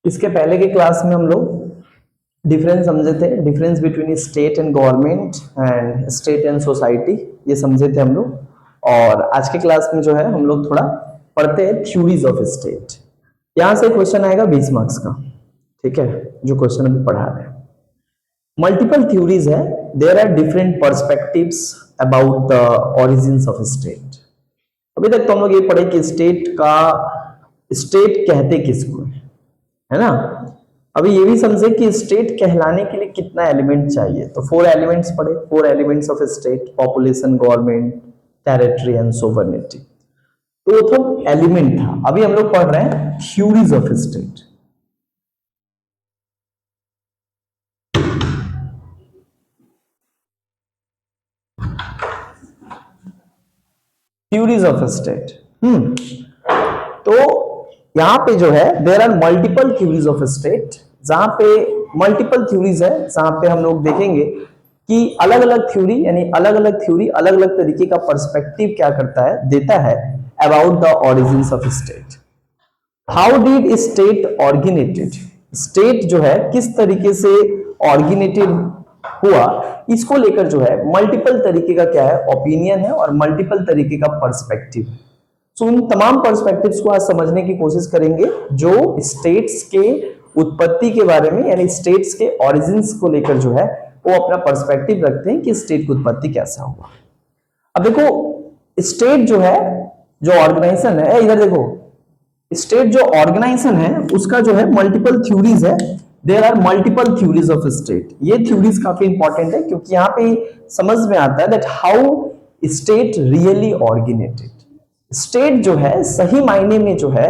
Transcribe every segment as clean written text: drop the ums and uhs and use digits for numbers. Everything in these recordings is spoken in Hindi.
इसके पहले के क्लास में हम लोग डिफरेंस समझे थे, difference between state and government and state and society, ये समझे थे हम लोग। और आज के क्लास में जो है हम लोग थोड़ा पढ़ते हैं थ्योरीज ऑफ स्टेट। यहां से क्वेश्चन आएगा 20 मार्क्स का, ठीक है, जो क्वेश्चन अभी पढ़ा रहे हैं। मल्टीपल थ्योरीज है, there are different perspectives about the origins of state. अभी तक तो हम लोग ये पढ़े कि स्टेट कहते किसको है ना। अभी ये भी समझे कि स्टेट कहलाने के लिए कितना एलिमेंट चाहिए, तो 4 एलिमेंट्स पढ़े, 4 elements of state, population, government, territory and sovereignty. तो वो तो एलिमेंट था। अभी हम लोग पढ़ रहे हैं theories of state. Theories of state. तो यहां पे जो है there are multiple theories of state, जहां पे मल्टीपल थ्योरीज है, जहां पे हम लोग देखेंगे कि अलग अलग थ्योरी, यानी अलग अलग थ्योरी अलग अलग तरीके का पर्सपेक्टिव क्या करता है, देता है about the origins of state. How did state organised, state जो है किस तरीके से ऑर्गेनाइटेड हुआ, इसको लेकर जो है मल्टीपल तरीके का क्या है ओपिनियन है और मल्टीपल तरीके का पर्सपेक्टिव है। सो उन तमाम पर्सपेक्टिव्स को आज समझने की कोशिश करेंगे जो स्टेट्स के उत्पत्ति के बारे में, यानी स्टेट्स के ओरिजिन्स को लेकर जो है वो अपना पर्सपेक्टिव रखते हैं कि स्टेट की उत्पत्ति कैसा हुआ। अब देखो स्टेट जो है, जो ऑर्गेनाइजेशन है, इधर देखो, स्टेट जो ऑर्गेनाइजेशन है उसका जो है मल्टीपल थ्योरीज है। There are multiple theories of state. ये थ्योरीज काफी इंपॉर्टेंट है क्योंकि यहां पे समझ में आता है that how state really organised. State जो है सही मायने में जो है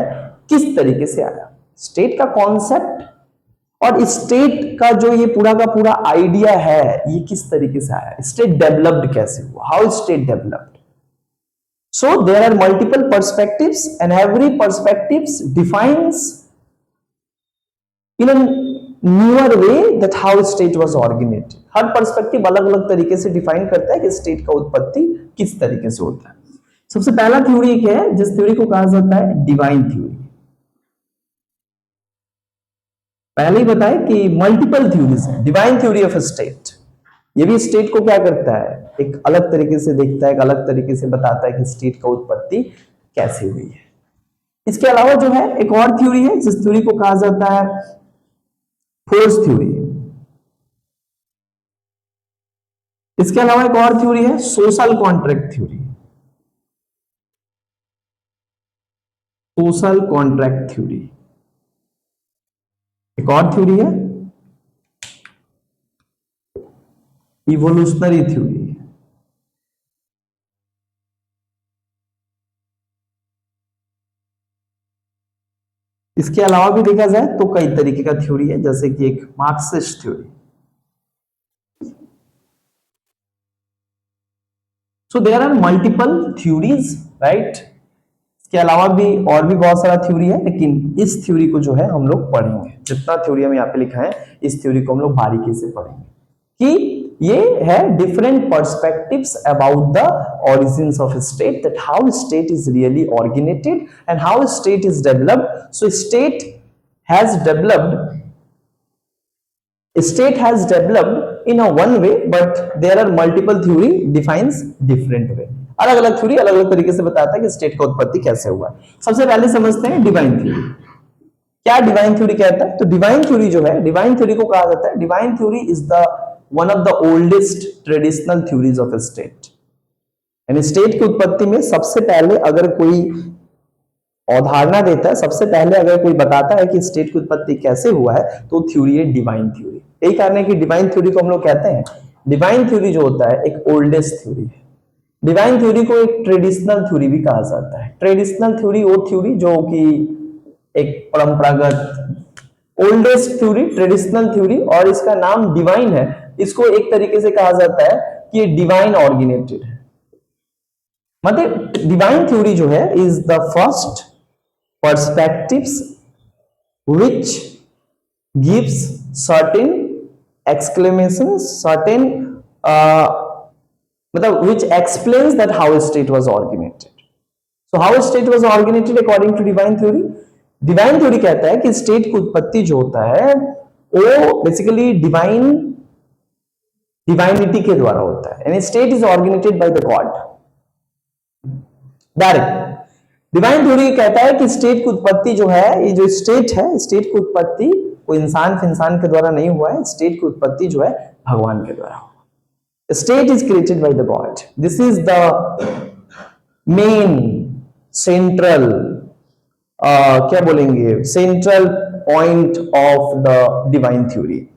किस तरीके से आया, स्टेट का कॉन्सेप्ट और स्टेट का जो ये पूरा का पूरा आइडिया है ये किस तरीके से आया, स्टेट डेवलप्ड कैसे हुआ, how state developed. So there are multiple perspectives and every perspectives defines in a newer way that how state was originated. Her perspective अलग अलग तरीके से डिफाइन करता है कि स्टेट का उत्पत्ति किस तरीके से होता है। सबसे पहला थ्योरी क्या है, जिस थ्योरी को कहा जाता है डिवाइन थ्योरी। पहले ही बताया कि मल्टीपल थ्योरीज है, डिवाइन थ्योरी ऑफ स्टेट। ये भी स्टेट को क्या करता है, एक अलग तरीके से देखता है, एक अलग तरीके से बताता है कि स्टेट का उत्पत्ति कैसे हुई है। इसके अलावा जो है एक और थ्योरी है जिस थ्योरी को कहा जाता है फोर्स थ्योरी। इसके अलावा एक और थ्योरी है social contract theory. Social contract theory एक और थ्योरी है इवोल्यूशनरी थ्योरी। इसके अलावा भी देखा जाए तो कई तरीके का थ्योरी है, जैसे कि एक Marxist theory. So there are multiple theories, right. इसके अलावा भी और भी बहुत सारा थ्योरी है, लेकिन इस थ्योरी को जो है हम लोग पढ़ेंगे। जितना थ्योरी हम यहाँ पे लिखा है इस थ्योरी को हम लोग बारीकी से पढ़ेंगे कि ये है different perspectives about the origins of state, that how state is really organised and how state is developed. So state has developed in a one way, but there are multiple theory defines different way। अलग अलग थ्योरी अलग अलग तरीके से बताता है कि स्टेट का उत्पत्ति कैसे हुआ। सबसे पहले समझते हैं डिवाइन थ्योरी। क्या डिवाइन थ्योरी कहता है, तो डिवाइन थ्योरी जो है, डिवाइन थ्योरी को कहा जाता है, divine theory is the one of the oldest traditional theories of state. यानी स्टेट की उत्पत्ति में सबसे पहले अगर कोई अवधारणा देता है, सबसे पहले अगर कोई बताता है कि स्टेट की उत्पत्ति कैसे हुआ है, तो थ्योरी है डिवाइन थ्योरी। यही कारण है कि डिवाइन थ्योरी को हम लोग कहते हैं, डिवाइन थ्योरी जो होता है एक ओल्डेस्ट थ्योरी है। डिवाइन थ्योरी को एक ट्रेडिशनल थ्योरी भी कहा जाता है। ट्रेडिशनल थ्योरी वो थ्योरी जो कि एक परंपरागत, ओल्डेस्ट थ्योरी ट्रेडिशनल थ्योरी, और इसका नाम डिवाइन है। इसको एक तरीके से कहा जाता है कि ये डिवाइन ऑर्गेनाइटेड है। मतलब डिवाइन थ्योरी जो है is the first perspectives which gives certain exclamations, certain मतलब which explains that how state was originated. So how state was originated according to divine theory, divine theory कहता है कि स्टेट की उत्पत्ति जो होता है वो बेसिकली डिवाइनिटी के द्वारा होता है, यानी state is organised by the God direct. Divine theory कहता है कि स्टेट की उत्पत्ति जो है, ये जो स्टेट है, स्टेट की उत्पत्ति कोई इंसान के द्वारा नहीं हुआ है, स्टेट की उत्पत्ति जो है भगवान के द्वारा हुआ। State is created by the God. This is the main central क्या बोलेंगे, central point of the divine theory.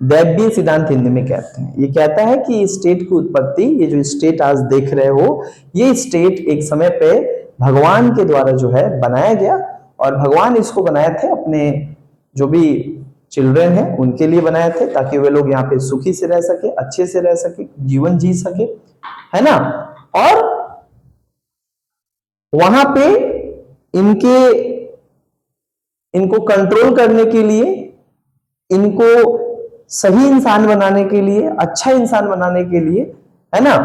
दैवीय सिद्धांत हिंदी में कहते हैं, ये कहता है कि स्टेट की उत्पत्ति, ये जो स्टेट आज देख रहे हो, ये स्टेट एक समय पे भगवान के द्वारा जो है बनाया गया, और भगवान इसको बनाए थे अपने जो भी चिल्ड्रन हैं उनके लिए बनाए थे, ताकि वे लोग यहाँ पे सुखी से रह सके, अच्छे से रह सके, जीवन जी सके, है ना। और वहां पे इनको कंट्रोल करने के लिए, इनको सही इंसान बनाने के लिए, अच्छा इंसान बनाने के लिए, है ना,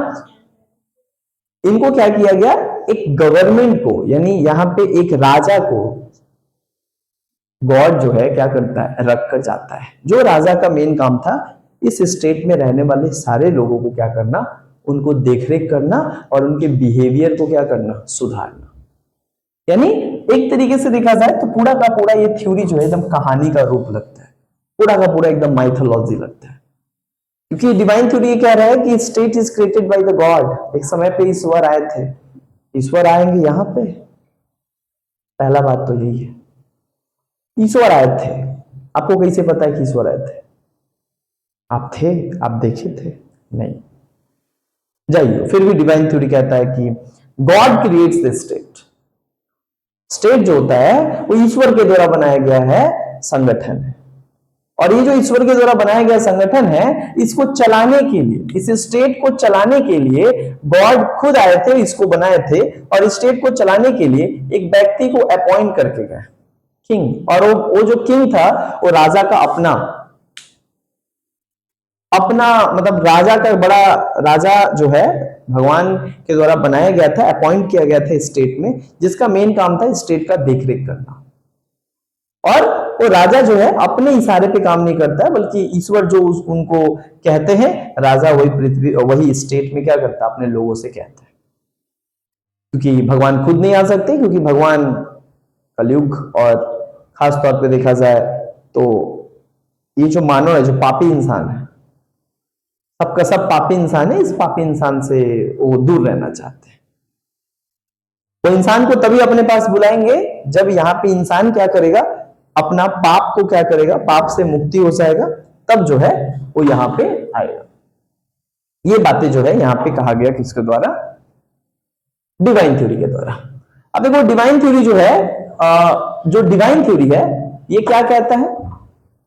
इनको क्या किया गया, एक गवर्नमेंट को, यानी यहां पे एक राजा को गॉड जो है क्या करता है, रख कर जाता है। जो राजा का मेन काम था, इस स्टेट में रहने वाले सारे लोगों को क्या करना, उनको देखरेख करना और उनके बिहेवियर को क्या करना, सुधारना। यानी एक तरीके से देखा जाए तो पूरा का पूरा ये थ्योरी जो है एकदम कहानी का रूप लगता है, पूरा का पूरा एकदम माइथोलॉजी लगता है, क्योंकि डिवाइन थ्योरी ये कह रहा है कि state is created by the God. एक समय पे ईश्वर आए थे, ईश्वर आएंगे यहाँ पे, पहला बात तो यही है, ईश्वर आए थे। आपको कैसे पता है कि ईश्वर आए थे? आप थे, आप देखे थे? नहीं। जाइए, फिर भी डिवाइन थ्योरी कहता है कि God creates the state. State जो होता है वो ईश्वर के द्वारा बनाया गया है संगठन है, और ये जो ईश्वर के द्वारा बनाया गया संगठन है, इसको चलाने के लिए, इस स्टेट को चलाने के लिए गॉड खुद आए थे, इसको बनाए थे, और इस स्टेट को चलाने के लिए एक व्यक्ति को अपॉइंट करके गए, किंग। और वो जो किंग था वो राजा का अपना मतलब राजा का बड़ा राजा जो है भगवान के द्वारा बनाया गया था, अपॉइंट किया गया था स्टेट में, जिसका मेन काम था स्टेट का देखरेख करना। और वो राजा जो है अपने इशारे पे काम नहीं करता है, बल्कि ईश्वर जो उनको कहते हैं, राजा वही पृथ्वी, वही स्टेट में क्या करता है, अपने लोगों से कहता है। क्योंकि भगवान खुद नहीं आ सकते, क्योंकि भगवान कलयुग, और खास तौर पे देखा जाए तो ये जो मानव है, जो पापी इंसान है, सबका सब पापी इंसान है, इस पापी इंसान से वो दूर रहना चाहते हैं। वो इंसान को तभी अपने पास बुलाएंगे जब यहाँ पे इंसान क्या करेगा, अपना पाप को क्या करेगा, पाप से मुक्ति हो जाएगा, तब जो है वो यहाँ पे आएगा। ये बातें जो है यहाँ पे कहा गया किसके द्वारा, डिवाइन थ्योरी के द्वारा। अब देखो डिवाइन थ्योरी जो है, जो डिवाइन थ्योरी है ये क्या कहता है,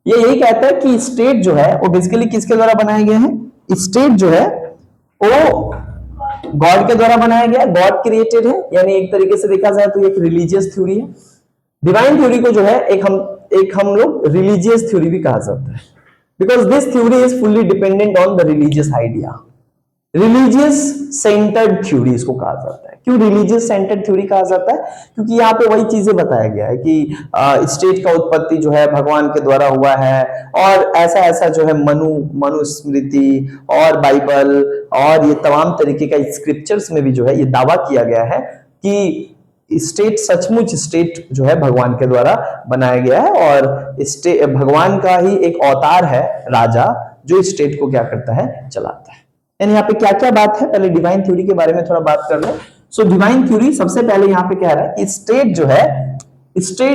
ये यही कहता है कि स्टेट जो है वो बेसिकली किसके द्वारा बनाए गए हैं, स्टेट जो है वो गॉड के द्वारा बनाया गया, गॉड क्रिएटेड है। यानी एक तरीके से देखा जाए तो एक रिलीजियस थ्योरी है। डिवाइन थ्योरी को जो है एक हम लोग रिलीजियस थ्योरी भी कहा जाता है, because this theory is fully dependent on the religious idea. Religious centred theory इसको कहा जाता है। क्यों रिलीजियस सेंटर्ड थ्योरी कहा जाता है? क्योंकि यहाँ पे वही चीजें बताया गया है कि स्टेट का उत्पत्ति जो है भगवान के द्वारा हुआ है, और ऐसा ऐसा जो है मनुस्मृति और बाइबल और ये तमाम तरीके का स्क्रिप्चर्स में भी जो है ये दावा किया गया है कि स्टेट सचमुच स्टेट जो है भगवान के द्वारा बनाया गया है, और भगवान का ही एक अवतार है राजा, जो स्टेट को क्या करता है, चलाता है। यानी यहाँ पे क्या क्या बात है, पहले डिवाइन थ्योरी के बारे में थोड़ा बात कर लें। सो डिवाइन थ्योरी सबसे पहले यहाँ पे कह रहा है कि स्टेट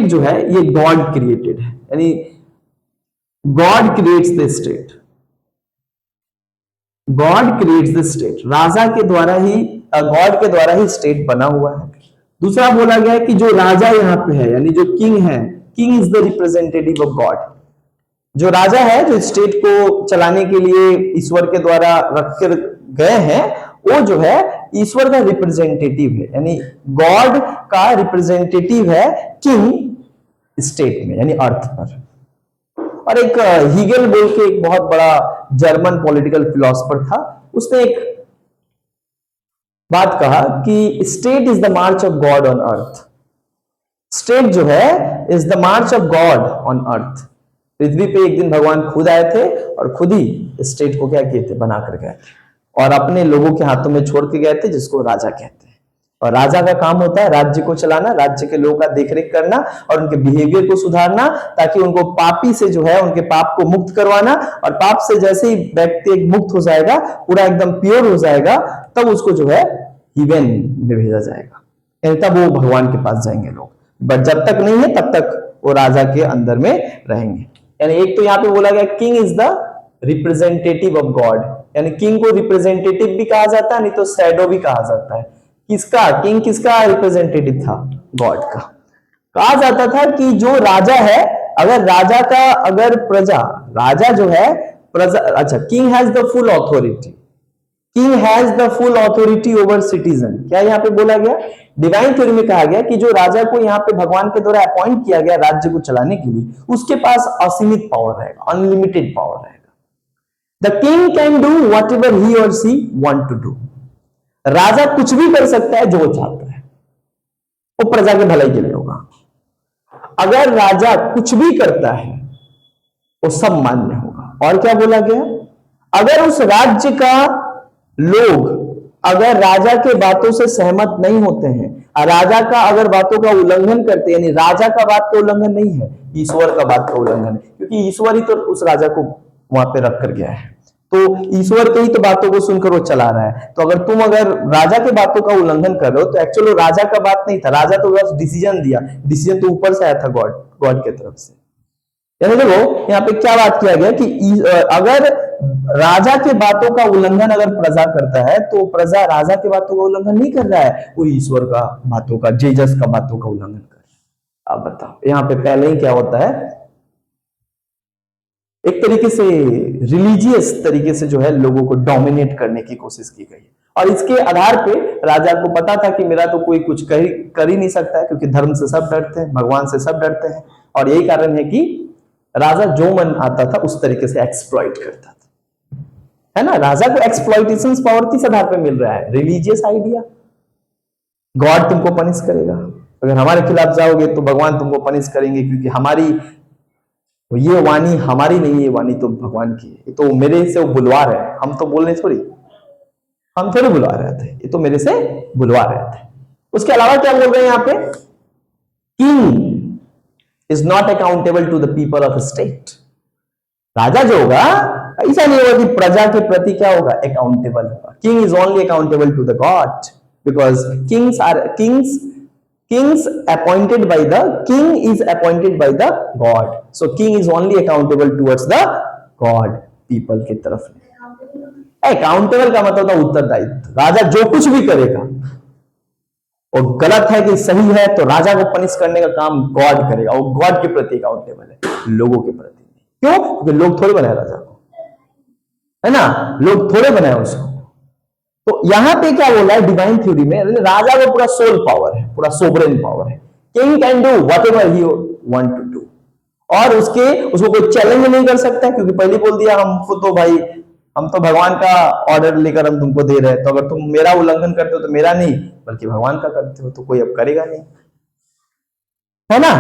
जो है ये गॉड क्रिएटेड है, यानी God creates the state, God creates the state. राजा के द्वारा ही, गॉड के द्वारा ही स्टेट बना हुआ है। दूसरा बोला गया है कि जो राजा यहाँ पे है, यानी जो किंग है, king is the representative of God. जो राजा है, जो स्टेट को चलाने के लिए ईश्वर के द्वारा रख कर गए हैं, वो जो है ईश्वर का रिप्रेजेंटेटिव है, यानी गॉड का रिप्रेजेंटेटिव है किंग स्टेट में, यानी अर्थ पर। और एक हीगल बोल के एक बहुत बड़ा जर्मन पॉलिटिकल फिलोसफर था, उसने एक बात कहा कि state is the march of God on earth. State जो है is the march of God on earth. पृथ्वी पे एक दिन भगवान खुद आए थे और खुद ही स्टेट को क्या किए थे, बना कर गए थे और अपने लोगों के हाथों में छोड़ के गए थे, जिसको राजा कहते हैं। और राजा का काम होता है राज्य को चलाना, राज्य के लोगों का देखरेख करना और उनके बिहेवियर को सुधारना, ताकि उनको पापी से जो है उनके पाप को मुक्त करवाना, और पाप से जैसे ही व्यक्ति मुक्त हो जाएगा, पूरा एकदम प्योर हो जाएगा, तब उसको जो है हेवन में भेजा जाएगा, यानी तब वो भगवान के पास जाएंगे लोग। बट जब तक नहीं है तब तक वो राजा के अंदर में रहेंगे। यानी एक तो यहाँ पे बोला गया king is the representative of God, यानी किंग को रिप्रेजेंटेटिव भी कहा जाता है, नहीं तो शैडो भी कहा जाता है। किसका, किंग किसका रिप्रेजेंटेटिव था, गॉड का। कहा जाता था कि जो राजा है, अगर राजा का अगर प्रजा, राजा जो है प्रजा, अच्छा, king has the full authority, king has the full authority over citizen. क्या यहाँ पे बोला गया, डिवाइन थ्योरी में कहा गया कि जो राजा को यहाँ पे भगवान के द्वारा अपॉइंट किया गया राज्य को चलाने के लिए, उसके पास असीमित पावर रहेगा, अनलिमिटेड पावर रहेगा। The king can do what ever he और सी वांट टू डू। राजा कुछ भी कर सकता है जो वो चाहता है, वो प्रजा के भलाई के लिए होगा। अगर राजा कुछ भी करता है वो सब मान्य होगा। और क्या बोला गया, अगर उस राज्य का लोग अगर राजा के बातों से सहमत नहीं होते हैं, राजा का अगर बातों का उल्लंघन करते हैं, यानी राजा का बात का उल्लंघन नहीं है, ईश्वर का बात का उल्लंघन है, क्योंकि ईश्वर ही तो उस राजा को वहां पे रख कर गया है, तो ईश्वर के ही तो बातों को सुनकर वो चला रहा है। तो अगर तुम अगर राजा के बातों का उल्लंघन कर रहे हो, तो एक्चुअली राजा का बात नहीं था, राजा तो बस डिसीजन दिया, डिसीजन तो ऊपर से आया था गॉड के तरफ से। यानी देखो यहाँ पे क्या बात किया गया कि अगर राजा के बातों का उल्लंघन अगर प्रजा करता है, तो प्रजा राजा के बातों का उल्लंघन नहीं कर रहा है, वो ईश्वर का बातों का, जेजस का बातों का उल्लंघन कर रहा है। आप बताओ यहाँ पे पहले ही क्या होता है, एक तरीके से रिलीजियस तरीके से जो है लोगों को डोमिनेट करने की कोशिश की गई, और इसके आधार पे राजा को पता था कि मेरा तो कोई कुछ कर ही नहीं सकता है, क्योंकि धर्म से सब डरते हैं, भगवान से सब डरते हैं, और यही कारण है कि राजा जो मन आता था उस तरीके से एक्सप्लॉइट करता था, है ना। राजा को एक्सप्लॉइटेशन पावर किस आधार पे मिल रहा है, रिलीजियस आइडिया। गॉड तुमको पनिश करेगा, अगर हमारे खिलाफ जाओगे तो भगवान तुमको पनिश करेंगे, क्योंकि हमारी ये वाणी हमारी नहीं है, ये वाणी तो भगवान की है, ये तो मेरे से वो बुलवा रहे हैं, हम तो बोलने थोड़ी, हम थोड़ी बुलवा रहे थे, ये तो मेरे से बुलवा रहे थे। उसके अलावा क्या बोल रहे हैं यहाँ पे, king is not accountable to the people of state. राजा जो होगा ऐसा नहीं होगा कि प्रजा के प्रति क्या होगा, अकाउंटेबल होगा। King is only accountable to the god, because kings appointed by the king is appointed by the god, so king is only accountable towards the god, people की तरफ। अकाउंटेबल का मतलब था उत्तरदायित्व। राजा जो कुछ भी करेगा वो गलत है कि सही है, तो राजा को पनिश करने का काम गॉड करेगा, वो गॉड के प्रति अकाउंटेबल है, लोगों के प्रति नहीं। क्यों, क्योंकि लोग थोड़े बनाए राजा को, है ना, लोग थोड़े बनाए उसको। तो यहां पे क्या बोला है डिवाइन थ्योरी में, राजा को पूरा सोल पावर है, पूरा सोवरेन पावर है। King can do whatever he want to do, और उसको कोई चैलेंज नहीं कर सकता, क्योंकि पहले बोल दिया हमको तो भाई, हम तो भगवान का ऑर्डर लेकर हम तुमको दे रहे हैं, तो अगर तुम मेरा उल्लंघन करते हो तो मेरा नहीं बल्कि भगवान का करते हो, तो कोई अब करेगा नहीं, है ना।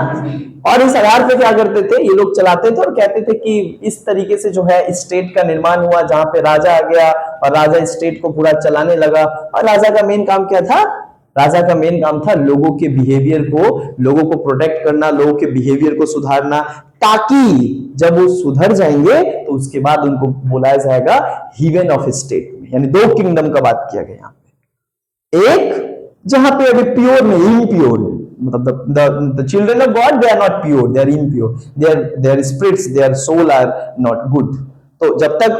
और इस आधार पे क्या करते थे ये लोग, चलाते थे और कहते थे कि इस तरीके से जो है स्टेट का निर्माण हुआ, जहां पे राजा आ गया और राजा स्टेट को पूरा चलाने लगा। और राजा का मेन काम क्या था, राजा का मेन काम था लोगों के बिहेवियर को, लोगों को प्रोटेक्ट करना, लोगों के बिहेवियर को सुधारना, ताकि जब वो सुधर जाएंगे तो उसके बाद उनको बुलाया जाएगा हेवन ऑफ स्टेट में। यानी दो किंगडम का बात किया गया यहाँ पे, एक जहां पे अभी प्योर नहीं, इम्प्योर है, मतलब the children of God, they are not pure, they are impure, their spirits, their soul are not good। तो जब तक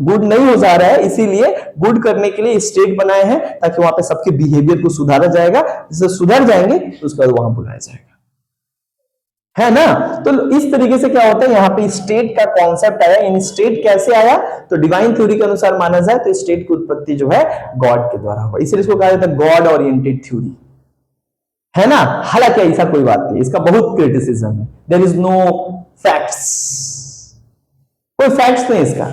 गुड नहीं हो जा रहा है, इसीलिए गुड करने के लिए स्टेट बनाए हैं, ताकि वहां पे सबके बिहेवियर को सुधारा जाएगा, जिससे सुधर जाएंगे तो उसके बाद वहां बुलाया जाएगा, है ना। तो इस तरीके से क्या होता है, यहाँ पे स्टेट का कॉन्सेप्ट आया। इन स्टेट कैसे आया, तो डिवाइन थ्योरी के अनुसार माना जाए तो स्टेट की उत्पत्ति जो है गॉड के द्वारा हुआ, इसलिए इसको कहा जाता है गॉड ओरिएंटेड थ्योरी, है ना। हालांकि ऐसा कोई बात नहीं, इसका बहुत क्रिटिसिज्म है, देयर इज नो फैक्ट्स, कोई फैक्ट्स नहीं इसका।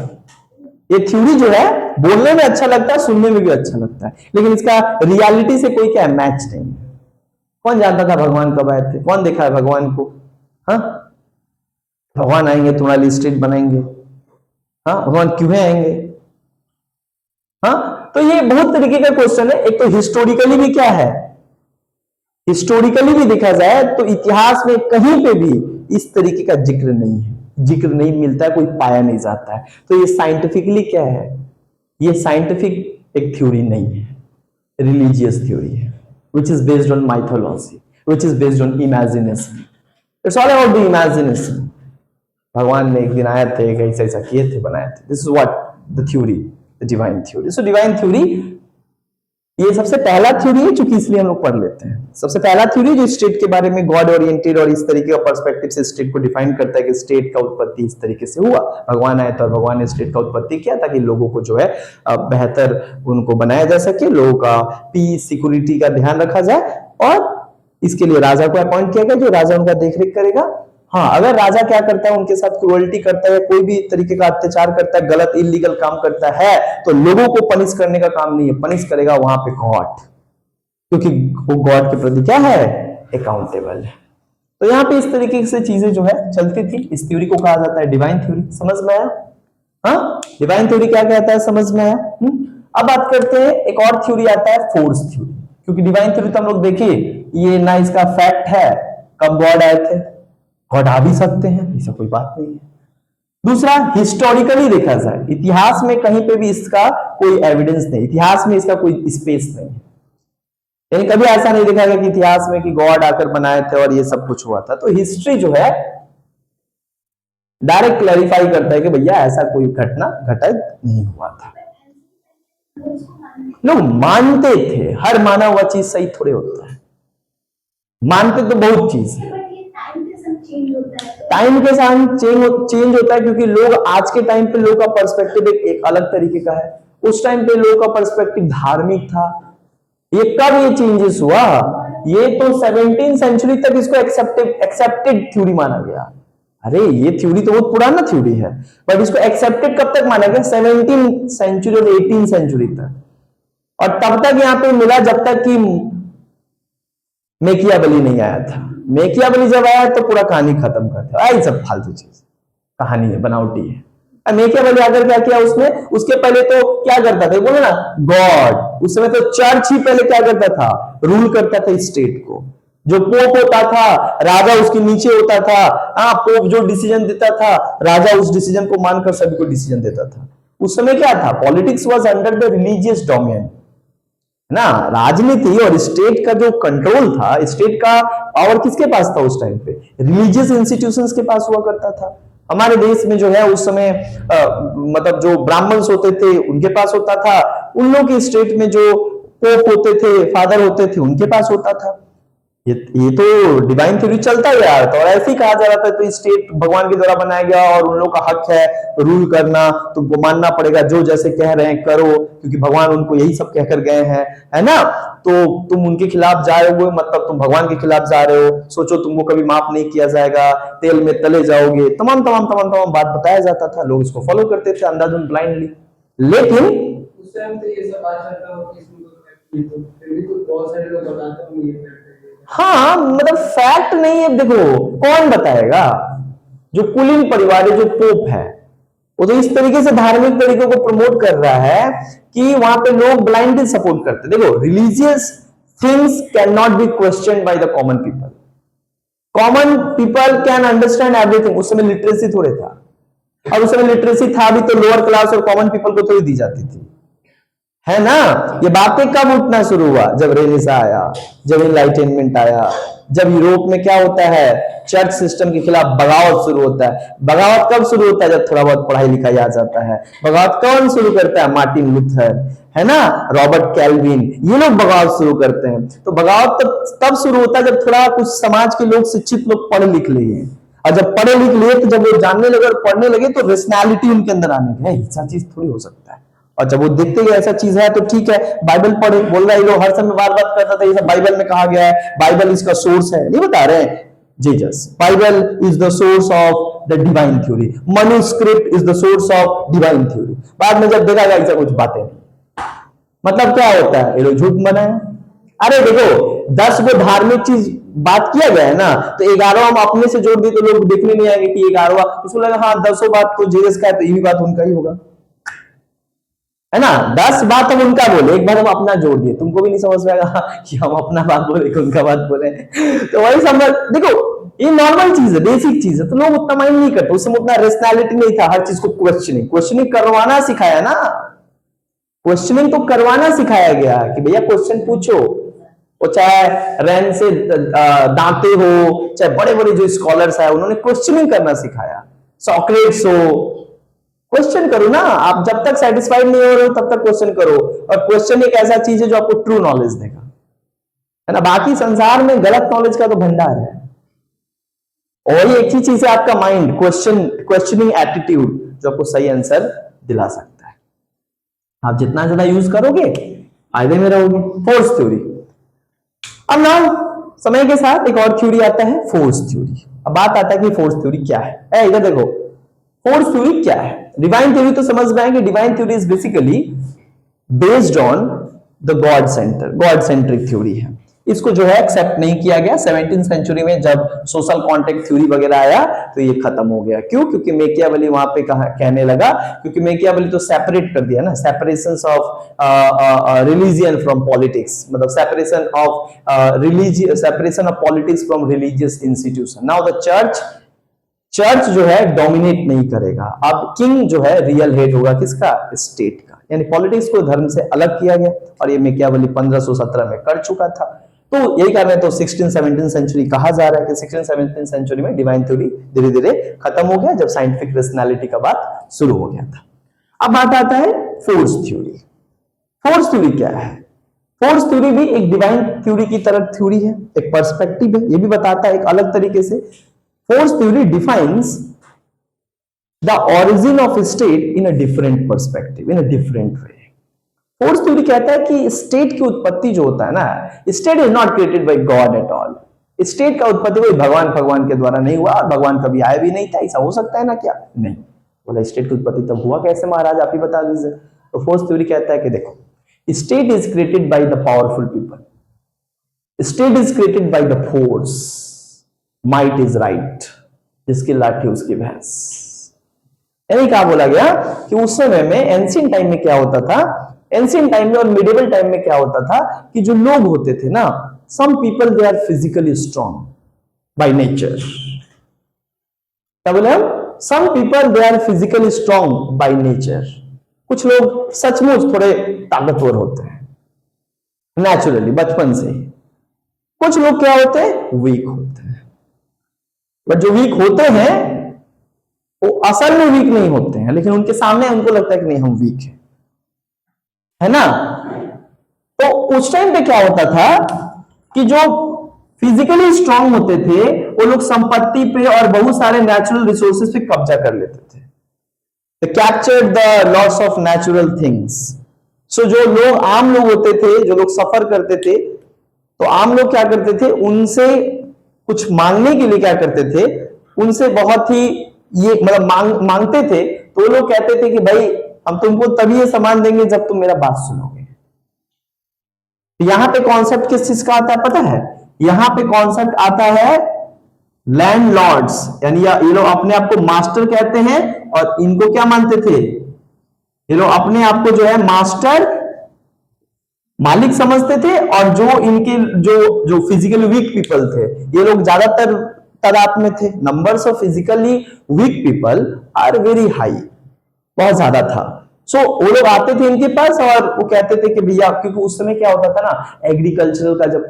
ये थ्योरी जो है बोलने में अच्छा लगता है, सुनने में भी अच्छा लगता है, लेकिन इसका रियलिटी से कोई क्या मैच नहीं है, कौन जानता था भगवान कब आए थे? कौन देखा है भगवान को? हाँ, भगवान आएंगे तुम्हारे लिए स्टेट बनाएंगे? हाँ, भगवान क्यों आएंगे? हाँ, तो ये बहुत तरीके का क्वेश्चन है। एक तो हिस्टोरिकली भी क्या है, हिस्टोरिकली भी देखा जाए तो इतिहास में कहीं पे भी इस तरीके का जिक्र नहीं है, जिक्र नहीं मिलता है, कोई पाया नहीं जाता है। तो ये साइंटिफिकली क्या है? ये साइंटिफिक एक थ्योरी नहीं है, रिलीजियस थ्योरी है, which is based on mythology, which is based on imagination. It's all about the imagination. भगवान ने एक दिन आए थे, ऐसा ऐसा किए थे, बनाए थे। This is what the theory, the divine theory. So divine theory ये सबसे पहला थ्योरी है, चूंकि इसलिए हम लोग पढ़ लेते हैं। सबसे पहला थ्योरी जो स्टेट के बारे में गॉड ओरिएंटेड और इस तरीके का पर्सपेक्टिव से स्टेट को डिफाइन करता है कि स्टेट का उत्पत्ति इस तरीके से हुआ, भगवान आए तो भगवान ने स्टेट का उत्पत्ति किया ताकि लोगों को जो है बेहतर उनको बनाया जा सके, लोगों का पीस सिक्योरिटी का ध्यान रखा जाए, और इसके लिए राजा को अपॉइंट किया गया जो राजा उनका देखरेख करेगा। हाँ, अगर राजा क्या करता है, उनके साथ क्रूअल्टी करता है, कोई भी तरीके का अत्याचार करता है, गलत इलीगल काम करता है, तो लोगों को पनिश करने का काम नहीं है, पनिश करेगा वहां पे गॉड, क्योंकि वो गॉड के प्रति क्या है, अकाउंटेबल है। तो यहाँ पे इस तरीके से चीजें जो है चलती थी। इस थ्योरी को कहा जाता है डिवाइन थ्योरी। समझ में आया? हाँ, डिवाइन थ्योरी क्या कहता है, समझ में आया? अब बात करते हैं, एक और थ्योरी आता है फोर्स थ्योरी, क्योंकि डिवाइन थ्योरी तो हम लोग देखिए ये ना इसका फैक्ट है कब गॉड आए थे, गॉड आ भी सकते हैं, ऐसा कोई बात नहीं है। दूसरा, हिस्टोरिकली देखा जाए, इतिहास में कहीं पे भी इसका कोई एविडेंस नहीं, इतिहास में इसका कोई स्पेस नहीं है, यानी कभी ऐसा नहीं देखा गया कि इतिहास में कि गॉड आकर बनाए थे और ये सब कुछ हुआ था। तो हिस्ट्री जो है डायरेक्ट क्लैरिफाई करता है कि भैया ऐसा कोई घटना घटित नहीं हुआ था। लोग मानते थे, हर माना हुआ चीज सही थोड़े होता है, मानते तो बहुत चीज है, टाइम के साथ चेंज होता है, क्योंकि लोग आज के टाइम पे लोग का पर्सपेक्टिव एक अलग तरीके का है, उस टाइम पे लोग का पर्सपेक्टिव धार्मिक था। ये कब ये चेंजेस हुआ? ये तो 17वीं सेंचुरी तक इसको एक्सेप्टेड थ्योरी माना गया। अरे ये थ्योरी तो बहुत पुराना थ्योरी है, बट इसको एक्सेप्टेड कब तक माना गया? 17वीं सेंचुरी और 18वीं सेंचुरी तक, और तब तक यहाँ पे मिला जब तक कि मेकियावेली नहीं आया था। मेकियावेली जब आया तो पूरा कहानी खत्म कर दिया। ये सब फालतू चीज कहानी है, बनावटी है। मेकियावेली आकर क्या किया उसने? उसके पहले तो क्या करता था, बोले ना गॉड, उस समय तो चर्च ही पहले क्या करता था, रूल करता था स्टेट को। जो पोप होता था, राजा उसके नीचे होता था। हाँ, पोप जो डिसीजन देता था, राजा उस डिसीजन को मानकर सभी को डिसीजन देता था। उस समय क्या था, politics was under the religious domain ना, राजनीति और स्टेट का जो कंट्रोल था, स्टेट का पावर किसके पास था उस टाइम पे? रिलीजियस इंस्टीट्यूशंस के पास हुआ करता था। हमारे देश में जो है उस समय मतलब जो ब्राह्मण्स होते थे उनके पास होता था, उन लोग के स्टेट में जो पोप होते थे, फादर होते थे, उनके पास होता था। ये तो डिवाइन थ्योरी चलता है यार, तो ऐसे ही कहा जा रहा था तो स्टेट भगवान के द्वारा बनाया गया और उन लोगों का हक है रूल करना, तुमको मानना पड़ेगा, जो जैसे कह रहे हैं करो, क्योंकि भगवान उनको यही सब कहकर गए हैं, है ना। तो तुम उनके खिलाफ जा रहे हो, मतलब तुम भगवान के खिलाफ जा रहे हो, सोचो तुमको कभी माफ नहीं किया जाएगा, तेल में तले जाओगे, तमाम तमाम तमाम तमाम बात बताया जाता था। लोग इसको फॉलो करते थे अंधाधुंध ब्लाइंडली। लेकिन उस टाइम तो ये सब बात करता हूं कि इसमें तो बहुत सारे लोग बताते हैं ये, हाँ मतलब फैक्ट नहीं है। देखो कौन बताएगा, जो कुलीन परिवार है, जो पोप है, वो तो इस तरीके से धार्मिक तरीकों को प्रमोट कर रहा है कि वहां पे लोग ब्लाइंडली सपोर्ट करते। देखो, religious things can not be question by the common people. Common people can understand everything. उस समय लिटरेसी थोड़े था, और उस समय लिटरेसी था भी तो लोअर क्लास और कॉमन पीपल को थोड़ी दी जाती थी, है ना। ये बातें कब उठना शुरू हुआ? जब रेनेसां आया, जब इनलाइटनमेंट आया, जब यूरोप में क्या होता है, चर्च सिस्टम के खिलाफ बगावत शुरू होता है। बगावत कब शुरू होता है? जब थोड़ा बहुत पढ़ाई लिखाई आ जाता है। बगावत कौन शुरू करता है? मार्टिन लूथर, है ना, रॉबर्ट कैल्विन, ये लोग बगावत शुरू करते हैं। तो बगावत तब शुरू होता है जब थोड़ा कुछ समाज के लोग, शिक्षित लोग पढ़ लिख लिए, और जब पढ़े लिख लिए तो जब वो जानने लगे और पढ़ने लगे तो रेशनैलिटी उनके अंदर आने लगी, ऐसा चीज थोड़ी हो सकता है। और जब वो देखते ही ऐसा चीज है तो ठीक है, बाइबल पढ़े, बोल रहा है लोग हर समय बार बात करता था ये सब बाइबल में कहा गया है, बाइबल इसका सोर्स है, नहीं बता रहे हैं Jesus. Bible is the source of the divine theory, manuscript is the source of divine theory. बाद में जब देखा गया ऐसा कुछ बातें नहीं, मतलब क्या होता है, ये लोग झूठ बनाए। अरे देखो, 10 वो धार्मिक चीज बात किया गया है ना, तो 11वां हम अपने से जोड़ दिए तो लोग देखने नहीं आएंगे कि 11वां, उसको लगा हाँ 10 बात तो जीसस का है, तो ये भी बात उनका ही होगा, है ना। 10 बात हम उनका बोले, एक बार हम अपना जोड़ दिए, तुमको भी नहीं समझ में आएगा कि हम अपना बात बोले कि उनका बात बोले। तो वही समझ, देखो ये नॉर्मल चीज है, बेसिक चीज है, तो लोग उतना माइंड नहीं करते, उसमें उतना रेशनैलिटी नहीं था, हर चीज को क्वेश्चनिंग करवाना सिखाया ना, क्वेश्चनिंग तो करवाना सिखाया गया कि भैया क्वेश्चन पूछो, वो चाहे रैन से दांते हो, चाहे बड़े बड़े जो स्कॉलर्स है उन्होंने क्वेश्चनिंग करना सिखाया, सॉक्रेट्स हो, क्वेश्चन करो ना, आप जब तक सेटिस्फाइड नहीं हो रहे हो तब तक क्वेश्चन करो, और क्वेश्चन एक ऐसा चीज है जो आपको ट्रू नॉलेज देगा, है ना। बाकी संसार में गलत नॉलेज का तो भंडार है, और ये एक ही चीज है आपका माइंड, क्वेश्चनिंग एटीट्यूड, जो आपको सही आंसर दिला सकता है। आप जितना ज्यादा यूज करोगे फायदे में रहोगे। Force theory. अब ना समय के साथ एक और थ्योरी आता है, फोर्स थ्योरी। अब बात आता है कि फोर्स थ्योरी क्या है। इधर देखो, फोर्स थ्योरी क्या है। डिवाइन थ्योरी तो समझ में आएंगे, divine theory is basically based on the God centric theory है। इसको जो है एक्सेप्ट नहीं किया गया 17th सेंचुरी में, जब सोशल कॉन्टेक्ट थ्योरी वगैरह आया तो ये खत्म हो गया। क्यों? क्योंकि मेकियावेली वहां पे कहने लगा, क्योंकि मेकियावेली तो सेपरेट कर दिया ना, separation of religion from politics, मतलब separation of politics from religious institution. Now the church जो है डोमिनेट नहीं करेगा, अब किंग जो है रियल हेड होगा किसका? स्टेट का। यानी पॉलिटिक्स को धर्म से अलग किया गया, और ये मेकियावेली 1517 में कर चुका था। तो यही कारण है, तो 16th-17th सेंचुरी कहा जा रहा है कि 16th-17th सेंचुरी में डिवाइन थ्योरी धीरे धीरे खत्म हो गया, जब साइंटिफिक रेशनैलिटी का बात शुरू हो गया था। अब बात आता है फोर्स थ्योरी। फोर्स थ्योरी क्या है? फोर्स थ्योरी भी एक डिवाइन थ्योरी की तरह थ्योरी है, एक पर्सपेक्टिव है, ये भी बताता है एक अलग तरीके से। Force theory defines the origin of state in a different perspective, in a different way. Force theory कहता है कि स्टेट की उत्पत्ति जो होता है ना, state is not created bye God at all. State का उत्पत्ति कोई भगवान के द्वारा नहीं हुआ, और भगवान कभी आया भी नहीं था, ऐसा हो सकता है ना? क्या नहीं बोला, स्टेट की उत्पत्ति तब हुआ कैसे महाराज, आप ही बता दीजिए। तो फोर्स थ्योरी कहता है कि देखो, state is created by the powerful people, state is created by the force, might is right, जिसकी लाठी उसकी भैंस। यानी क्या बोला गया कि उस समय में एंशिएंट टाइम में क्या होता था, एंशिएंट टाइम में और मिडिवल टाइम में क्या होता था कि जो लोग होते थे ना, some people they are physically strong by nature. क्या बोले हम? Some people they are physically strong by nature. कुछ लोग सचमुच थोड़े ताकतवर होते हैं नेचुरली, बचपन से ही। कुछ लोग क्या होते हैं? वीक होते हैं। बट जो वीक होते हैं वो असल में वीक नहीं होते हैं, लेकिन उनके सामने उनको लगता है कि नहीं हम वीक हैं, है ना। तो उस टाइम पे क्या होता था कि जो फिजिकली स्ट्रांग होते थे वो लोग संपत्ति पे और बहुत सारे नेचुरल रिसोर्सेज पे कब्जा कर लेते थे। They captured the lots of natural things. So जो लोग आम लोग होते थे, जो लोग सफर करते थे, तो आम लोग क्या करते थे, उनसे कुछ मांगने के लिए क्या करते थे, उनसे बहुत ही ये मतलब मांगते थे। तो वो लोग कहते थे कि भाई हम तुमको तभी ये सामान देंगे जब तुम मेरा बात सुनोगे। यहां पे कॉन्सेप्ट किस चीज का आता है पता है? यहां पे कॉन्सेप्ट आता है लैंडलॉर्ड्स, यानी ये लोग अपने आप को मास्टर कहते हैं, और इनको क्या मानते थे? ये लोग अपने आप को जो है मास्टर, मालिक समझते थे, और जो इनके जो फिजिकली वीक पीपल थे, ये लोग ज्यादातर तादाद में थे। Numbers of physically weak people are very high, बहुत ज्यादा था। सो वो लोग आते थे इनके पास और वो कहते थे कि भैया, क्योंकि उस समय क्या होता था ना, एग्रीकल्चरल का जब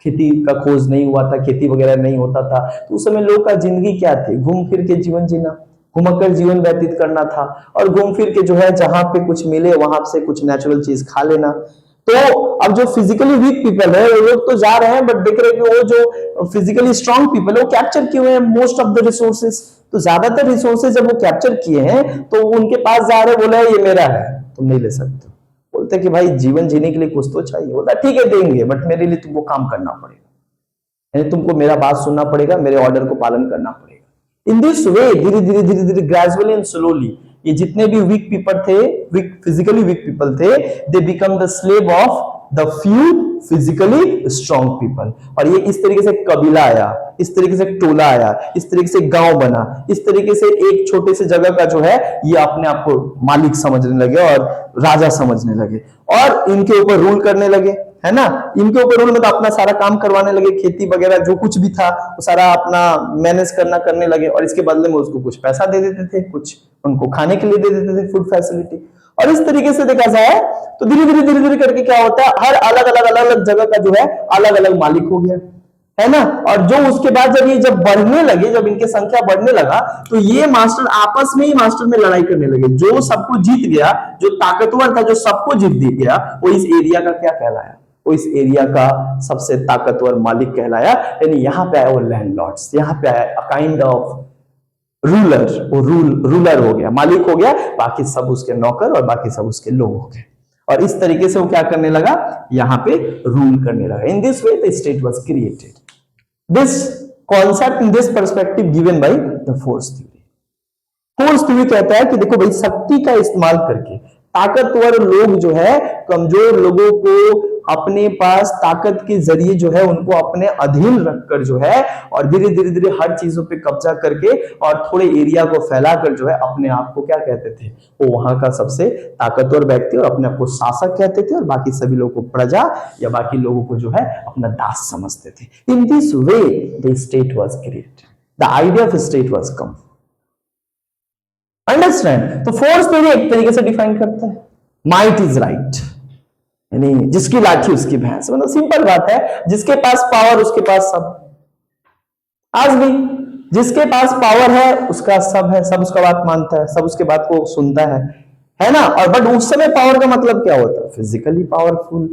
खेती का खोज नहीं हुआ था, खेती वगैरह नहीं होता था, तो उस समय लोग का जिंदगी क्या थी? घूम फिर के जीवन जीना, घुमक्कर जीवन व्यतीत करना था, और घूम फिर के जो है जहां पे कुछ मिले वहां से कुछ नेचुरल चीज खा लेना। तो अब जो फिजिकली वीक पीपल है वो लोग तो जा रहे हैं, बट देख रहे हैं कि वो जो फिजिकली स्ट्रांग पीपल है वो कैप्चर किए हुए हैं मोस्ट ऑफ द रिसोर्सेज। तो ज्यादातर रिसोर्सेज जब वो कैप्चर किए हैं तो उनके पास जा रहे, बोला ये मेरा है, तुम नहीं ले सकते। बोलते कि भाई जीवन जीने के लिए कुछ तो चाहिए। बोलता ठीक है देंगे, बट मेरे लिए तुमको काम करना पड़ेगा, यानी तुमको मेरा बात सुनना पड़ेगा, मेरे ऑर्डर को पालन करना पड़ेगा। इन दिस वे धीरे धीरे ग्रेजुअली एंड स्लोली ये जितने भी वीक पीपल थे, फिजिकली वीक पीपल थे, they become the slave of the few physically strong people. और ये इस तरीके से कबीला आया, इस तरीके से टोला आया, इस तरीके से गांव बना, इस तरीके से एक छोटे से जगह का जो है ये अपने आप को मालिक समझने लगे और राजा समझने लगे और इनके ऊपर रूल करने लगे, है ना। इनके ऊपर रूल मतलब अपना सारा काम करवाने लगे, खेती वगैरह जो कुछ भी था वो सारा अपना मैनेज करने लगे और इसके बदले में उसको कुछ पैसा दे देते थे, कुछ उनको खाने के लिए दे देते थे, फूड फैसिलिटी। और इस तरीके से देखा जाए तो धीरे धीरे करके क्या होता है, हर अलग अलग जगह का जो है अलग अलग मालिक हो गया, है ना। और जो उसके बाद जब बढ़ने लगे, जब इनकी संख्या बढ़ने लगा तो ये मास्टर आपस में ही मास्टर में लड़ाई करने लगे। जो सबको जीत गया, जो ताकतवर था, जो सबको जीत गया, वो इस एरिया का क्या कहलाया, वो इस एरिया का सबसे ताकतवर मालिक कहलाया। यानी यहाँ पे आया वो लैंडलॉर्ड्स, यहाँ पे आया काइंड ऑफ रूलर, वो रूलर हो गया, मालिक हो गया, बाकी सब उसके नौकर और बाकी सब उसके लोग हो गए। और इस तरीके से वो क्या करने लगा, यहाँ पे रूल करने लगा। इन this way the state was created. This concept in this perspective given by the force theory. Force theory कहता है कि देखो भाई, शक्ति का इस्तेमाल करके ताकतवर लोग जो है कमजोर लोगों को अपने पास ताकत के जरिए जो है उनको अपने अधीन रखकर जो है और धीरे धीरे हर चीजों पे कब्जा करके और थोड़े एरिया को फैलाकर जो है अपने आप को क्या कहते थे, वो वहां का सबसे ताकतवर व्यक्ति और अपने आप को शासक कहते थे और बाकी सभी लोगों को प्रजा या बाकी लोगों को जो है अपना दास समझते थे। इन this way the state was created, the idea of state was come. Understand. तो फोर्स थ्योरी एक तरीके से डिफाइन करता है माइट इज राइट, यानी जिसकी लाठी उसकी भैंस। मतलब सिंपल बात है, जिसके पास पावर उसके पास सब। आज भी जिसके पास पावर है उसका सब है, सब उसका बात मानता है, सब उसके बात को सुनता है ना। और बट उस समय पावर का मतलब क्या होता है, फिजिकली पावरफुल,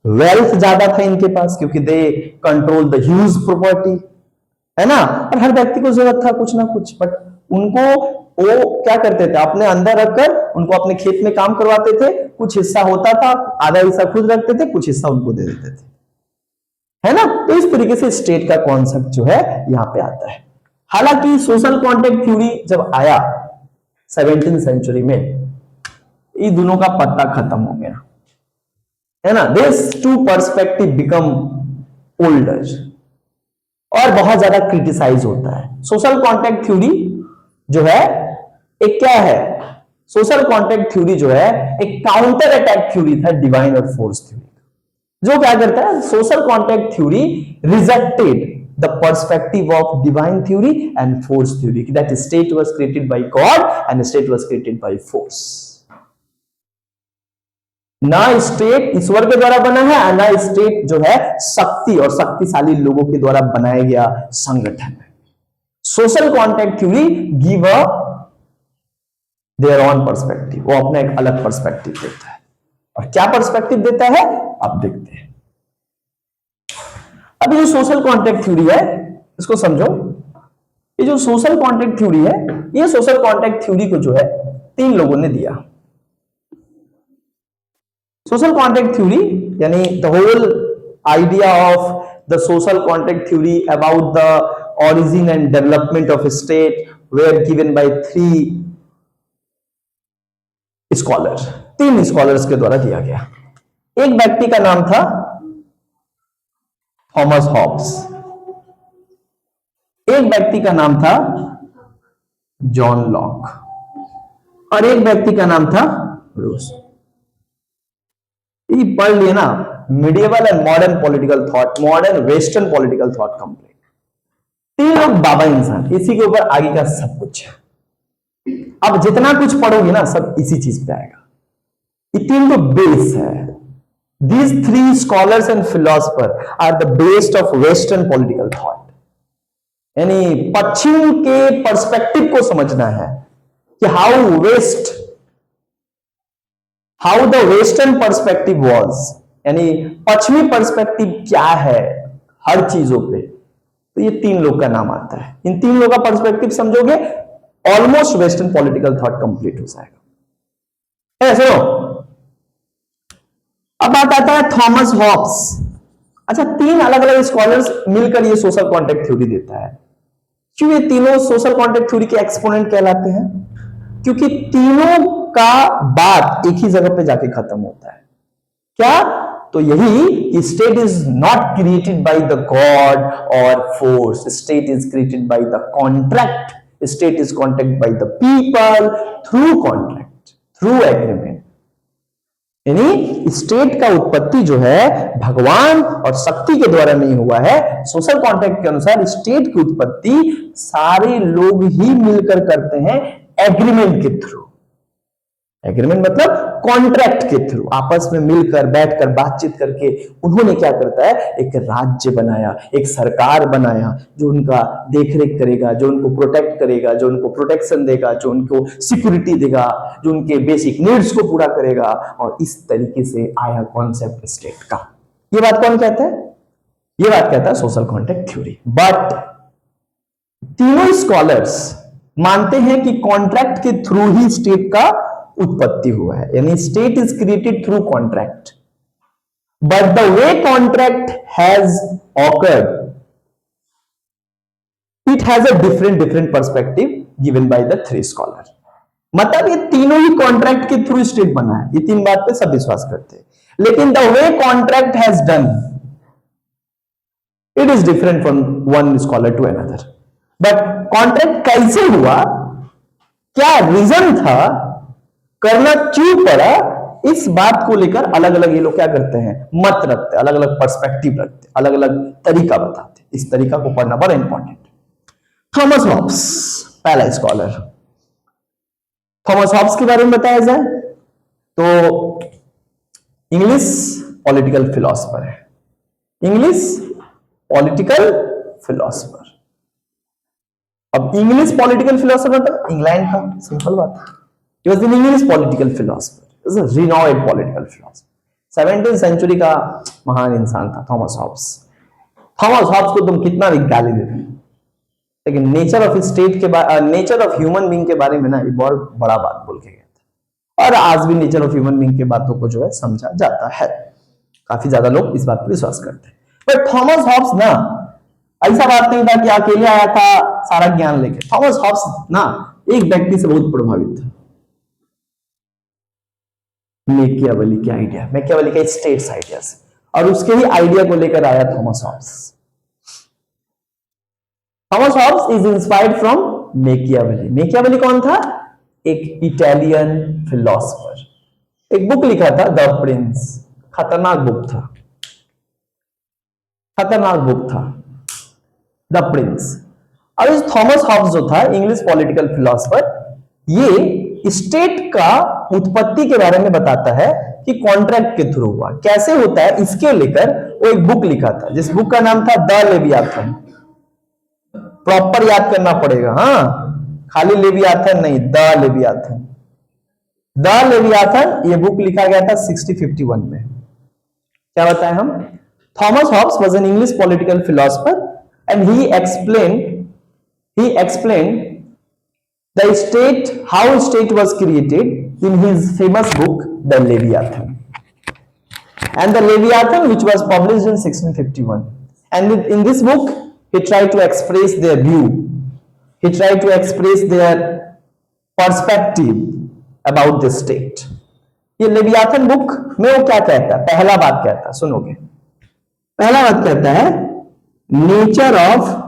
वेल्थ ज्यादा था इनके पास क्योंकि they control the huge property, है ना। और हर व्यक्ति को जरूरत था कुछ ना कुछ, बट उनको वो क्या करते थे, अपने अंदर रखकर उनको अपने खेत में काम करवाते थे, कुछ हिस्सा होता था, आधा हिस्सा खुद रखते थे, कुछ हिस्सा उनको दे देते थे, है ना। तो इस तरीके से स्टेट का कॉन्सेप्ट जो है यहां पे आता है। हालांकि सोशल कॉन्ट्रैक्ट थ्योरी जब आया 17वीं सेंचुरी में, ये दोनों का पत्ता खत्म हो गया, है ना। This two perspective become older और बहुत ज्यादा क्रिटिसाइज होता है। सोशल कॉन्ट्रैक्ट थ्योरी जो है एक क्या है, सोशल कॉन्ट्रैक्ट थ्योरी जो है एक काउंटर अटैक थ्योरी था डिवाइन और फोर्स थ्योरी। जो क्या करता है, social contract theory rejected the perspective of divine theory and force theory, that state was created by God and state was created by force. ना स्टेट ईश्वर के द्वारा बना है, ना स्टेट जो है शक्ति और शक्तिशाली लोगों के द्वारा बनाया गया संगठन है। Social contract theory give a their own perspective, वो अपना एक अलग पर्सपेक्टिव देता है। और क्या पर्सपेक्टिव देता है अब देखते हैं। अब ये जो सोशल कॉन्ट्रैक्ट थ्योरी है इसको समझो। ये जो सोशल कॉन्ट्रैक्ट थ्योरी है, ये सोशल कॉन्ट्रैक्ट थ्योरी को जो है 3 लोगों ने दिया। सोशल कॉन्ट्रैक्ट थ्योरी यानी the whole idea of the social contract theory about the origin and development of a state were given by 3 scholars, 3 scholars के द्वारा दिया गया। एक व्यक्ति का नाम था थॉमस हॉब्स, एक व्यक्ति का नाम था जॉन लॉक और एक व्यक्ति का नाम था रूस। ये पढ़ लिया ना, medieval and modern political thought, modern western political thought complete. 3 लोग बाबा इंसान, इसी के ऊपर आगे का सब कुछ है। अब जितना कुछ पढ़ोगे ना सब इसी चीज पे आएगा। ये 3 तो बेस है। These 3 scholars and philosophers are the base of Western political thought. यानी पश्चिम के पर्सपेक्टिव को समझना है कि how the western perspective was, यानी पश्चिमी पर्सपेक्टिव क्या है हर चीजों पे। तो ये 3 लोग का नाम आता है। इन 3 लोगों का पर्सपेक्टिव समझोगे almost western political thought complete हो जाएगा। सुनो, अब बात आता है थॉमस हॉब्स। अच्छा, 3 अलग अलग स्कॉलर्स मिलकर ये सोशल कॉन्ट्रैक्ट थ्योरी देता है। क्यों ये तीनों सोशल कॉन्ट्रैक्ट थ्योरी के एक्सपोनेंट कहलाते हैं? क्योंकि तीनों का बात एक ही जगह पे जाके खत्म होता है। क्या? तो यही कि state is not created by the God और force, state is created by the contract, state is contract by the people through contract, through agreement. यानी स्टेट का उत्पत्ति जो है भगवान और शक्ति के द्वारा नहीं हुआ है। सोशल कॉन्ट्रैक्ट के अनुसार स्टेट की उत्पत्ति सारे लोग ही मिलकर करते हैं एग्रीमेंट के थ्रू। एग्रीमेंट मतलब कॉन्ट्रैक्ट के थ्रू, आपस में मिलकर बैठकर बातचीत करके उन्होंने क्या करता है, एक राज्य बनाया, एक सरकार बनाया जो उनका देखरेख करेगा, जो उनको प्रोटेक्ट करेगा, जो उनको प्रोटेक्शन देगा, जो उनको सिक्योरिटी देगा, जो उनके बेसिक नीड्स को पूरा करेगा। और इस तरीके से आया कॉन्सेप्ट स्टेट का। ये बात कौन कहता है? ये बात कहता है सोशल कॉन्ट्रैक्ट थ्योरी। बट तीनों स्कॉलर्स मानते हैं कि कॉन्ट्रैक्ट के थ्रू ही स्टेट का उत्पत्ति हुआ है, यानी state is created through contract, but the way contract has awkward it has a different perspective given by the three scholar. मतलब ये तीनों ही कॉन्ट्रैक्ट के थ्रू स्टेट बना है, ये तीन बात पे सब विश्वास करते हैं, लेकिन the way contract has done it is different from one scholar to another. But contract कैसे हुआ, क्या रीजन था, करना क्यों पड़ा, इस बात को लेकर अलग अलग ये लोग क्या करते हैं, मत रखते, अलग अलग पर्सपेक्टिव रखते, अलग अलग तरीका बताते। इस तरीका को पढ़ना बड़ा इंपॉर्टेंट। थॉमस हॉब्स पहला स्कॉलर। थॉमस हॉब्स के बारे में बताया जाए तो इंग्लिश पॉलिटिकल फिलोसफर है, इंग्लिश पॉलिटिकल फिलोसफर। अब इंग्लिश पॉलिटिकल फिलोसफर मतलब इंग्लैंड का, सिंपल बात है। He was an English political philosopher. He was a renowned political philosopher. 17th century का महान इंसान था थॉमस हॉब्स। थॉमस हॉब्स को तुम कितना भी गाली देते हो, लेकिन नेचर ऑफ स्टेट के बारे, नेचर ऑफ ह्यूमन बीइंग के बारे में ना ये बहुत बड़ा बात बोल के गया था। और आज भी नेचर ऑफ ह्यूमन बीइंग के बातों को जो है समझा जाता है, काफी ज्यादा लोग इस बात पर विश्वास करते हैं। पर थॉमस हॉब्स ना ऐसा बात नहीं था कि अकेले आया था सारा ज्ञान लेके। थॉमस हॉब्स ना एक व्यक्ति से बहुत प्रभावित था, मैकियावेली के आइडिया, मैकियावेली के स्टेट्स आइडियाज, और उसके ही आइडिया को लेकर आया Thomas Hobbes. Thomas Hobbes is inspired from Machiavelli. Machiavelli कौन था? एक इटालियन फिलोसफर। एक बुक लिखा था द प्रिंस, खतरनाक बुक था, खतरनाक बुक था द प्रिंस। और इस थॉमस हॉब्स जो था इंग्लिश पॉलिटिकल फिलोसफर, ये स्टेट का उत्पत्ति के बारे में बताता है कि कॉन्ट्रैक्ट के थ्रू हुआ, कैसे होता है इसके लेकर वो एक बुक लिखा था, जिस बुक का नाम था द लेवियाथन। प्रॉपर याद करना पड़ेगा, हाँ, खाली लेवियाथन नहीं, द लेवियाथन। द लेवियाथन ये बुक लिखा गया था 1651 में। क्या बताएं हम? Thomas Hobbes was an English political philosopher and he explained the state, how state was created in his famous book The Leviathan. And The Leviathan, which was published in 1651. And in this book he tried to express their view, he tried to express their perspective about the state. ये लेवियाथन बुक में वो क्या कहता है? पहला बात कहता है, सुनोगे, पहला बात कहता है nature of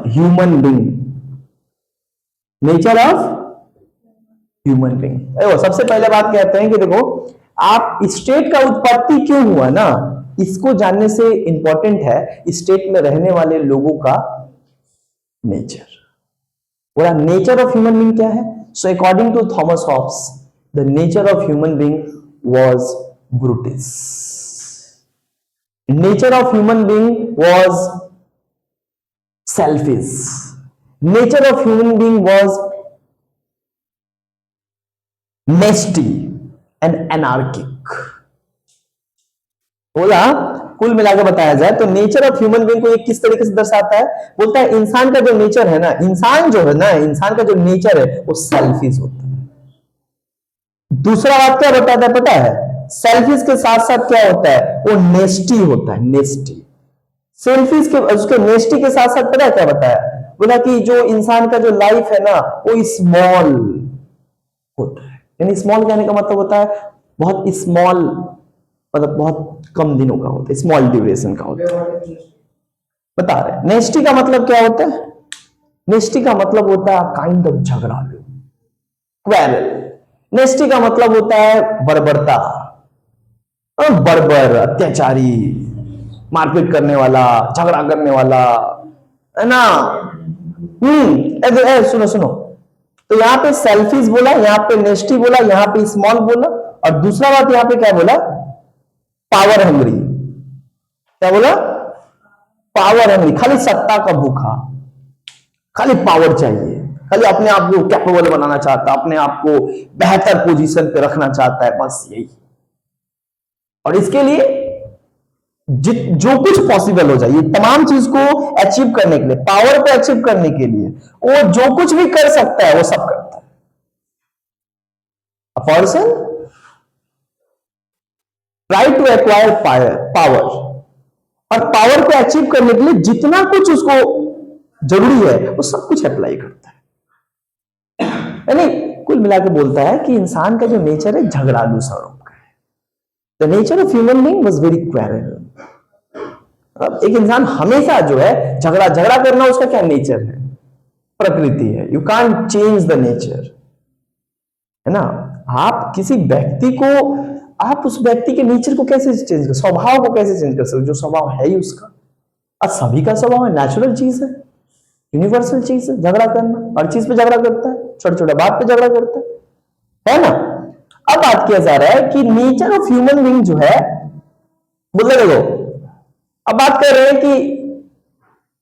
human being, nature of human being. सबसे पहले बात कहते हैं कि देखो, आप स्टेट का उत्पत्ति क्यों हुआ ना, इसको जानने से इंपॉर्टेंट है स्टेट में रहने वाले लोगों का नेचर। बोला नेचर ऑफ ह्यूमन बीइंग क्या है? So according to Thomas Hobbes the nature of human being was brutish. Nature of human being was selfish. Nature of human being was nasty and anarchic. बोला कुल मिलाकर बताया जाए तो नेचर ऑफ ह्यूमन बीइंग को ये किस तरीके से दर्शाता है? बोलता है इंसान का जो नेचर है ना, इंसान का जो नेचर है वो सेल्फिश होता है। दूसरा बात क्या बताता है पता है? सेल्फिश के साथ साथ क्या होता है? वो नेस्टी होता है, नेस्टी। सेल्फिश के उसके नेस्टी के साथ साथ पता है क्या बताया? बोला कि जो इंसान का जो लाइफ है ना वो स्मॉल होता है। यानी स्मॉल कहने का मतलब होता है बहुत स्मॉल, मतलब बहुत कम दिनों का होता है, स्मॉल ड्यूरेशन का होता है। बता रहे नेस्टी का मतलब क्या होता है? नेस्टी का मतलब होता है काइंड ऑफ झगड़ालू, क्वेरल। नेस्टी का मतलब होता है बर्बरता, बर्बर, अत्याचारी, मारपीट करने वाला, झगड़ा करने वाला, है ना। सुनो सुनो, तो यहाँ पे सेल्फिश बोला, यहाँ पे नेस्टी बोला, यहाँ पे स्मॉल बोला, और दूसरा बात यहाँ पे क्या बोला? Power hungry. क्या बोला? पावर हंग्री, खाली सत्ता का भूखा, खाली पावर चाहिए, खाली अपने आप को कैपेबल बनाना चाहता, अपने आप को बेहतर पोजीशन पे रखना चाहता है, बस यही। और इसके लिए जो कुछ पॉसिबल हो जाए, ये तमाम चीज को अचीव करने के लिए, पावर को अचीव करने के लिए वो जो कुछ भी कर सकता है वो सब करता है। A person try to acquire power, और पावर को अचीव करने के लिए जितना कुछ उसको जरूरी है वो सब कुछ अप्लाई करता है। यानी कुल मिलाकर बोलता है कि इंसान का जो नेचर है झगड़ालू स्वरूप का है। The nature of human being was very quarrel. अब एक इंसान हमेशा जो है झगड़ा झगड़ा करना, उसका क्या नेचर है, प्रकृति है। You can't change the nature, है ना। आप किसी व्यक्ति को, आप उस व्यक्ति के नेचर को कैसे चेंज कर, स्वभाव को कैसे चेंज कर सकते? जो स्वभाव है ही उसका, और सभी का स्वभाव है, नेचुरल चीज है, यूनिवर्सल चीज है। झगड़ा करना, हर चीज पे झगड़ा करता है, छोटे छोटे बात पे झगड़ा करता है ना। अब बात किया जा रहा है कि नेचर ऑफ ह्यूमन बीइंग जो है, बोले देखो, अब बात कर रहे हैं कि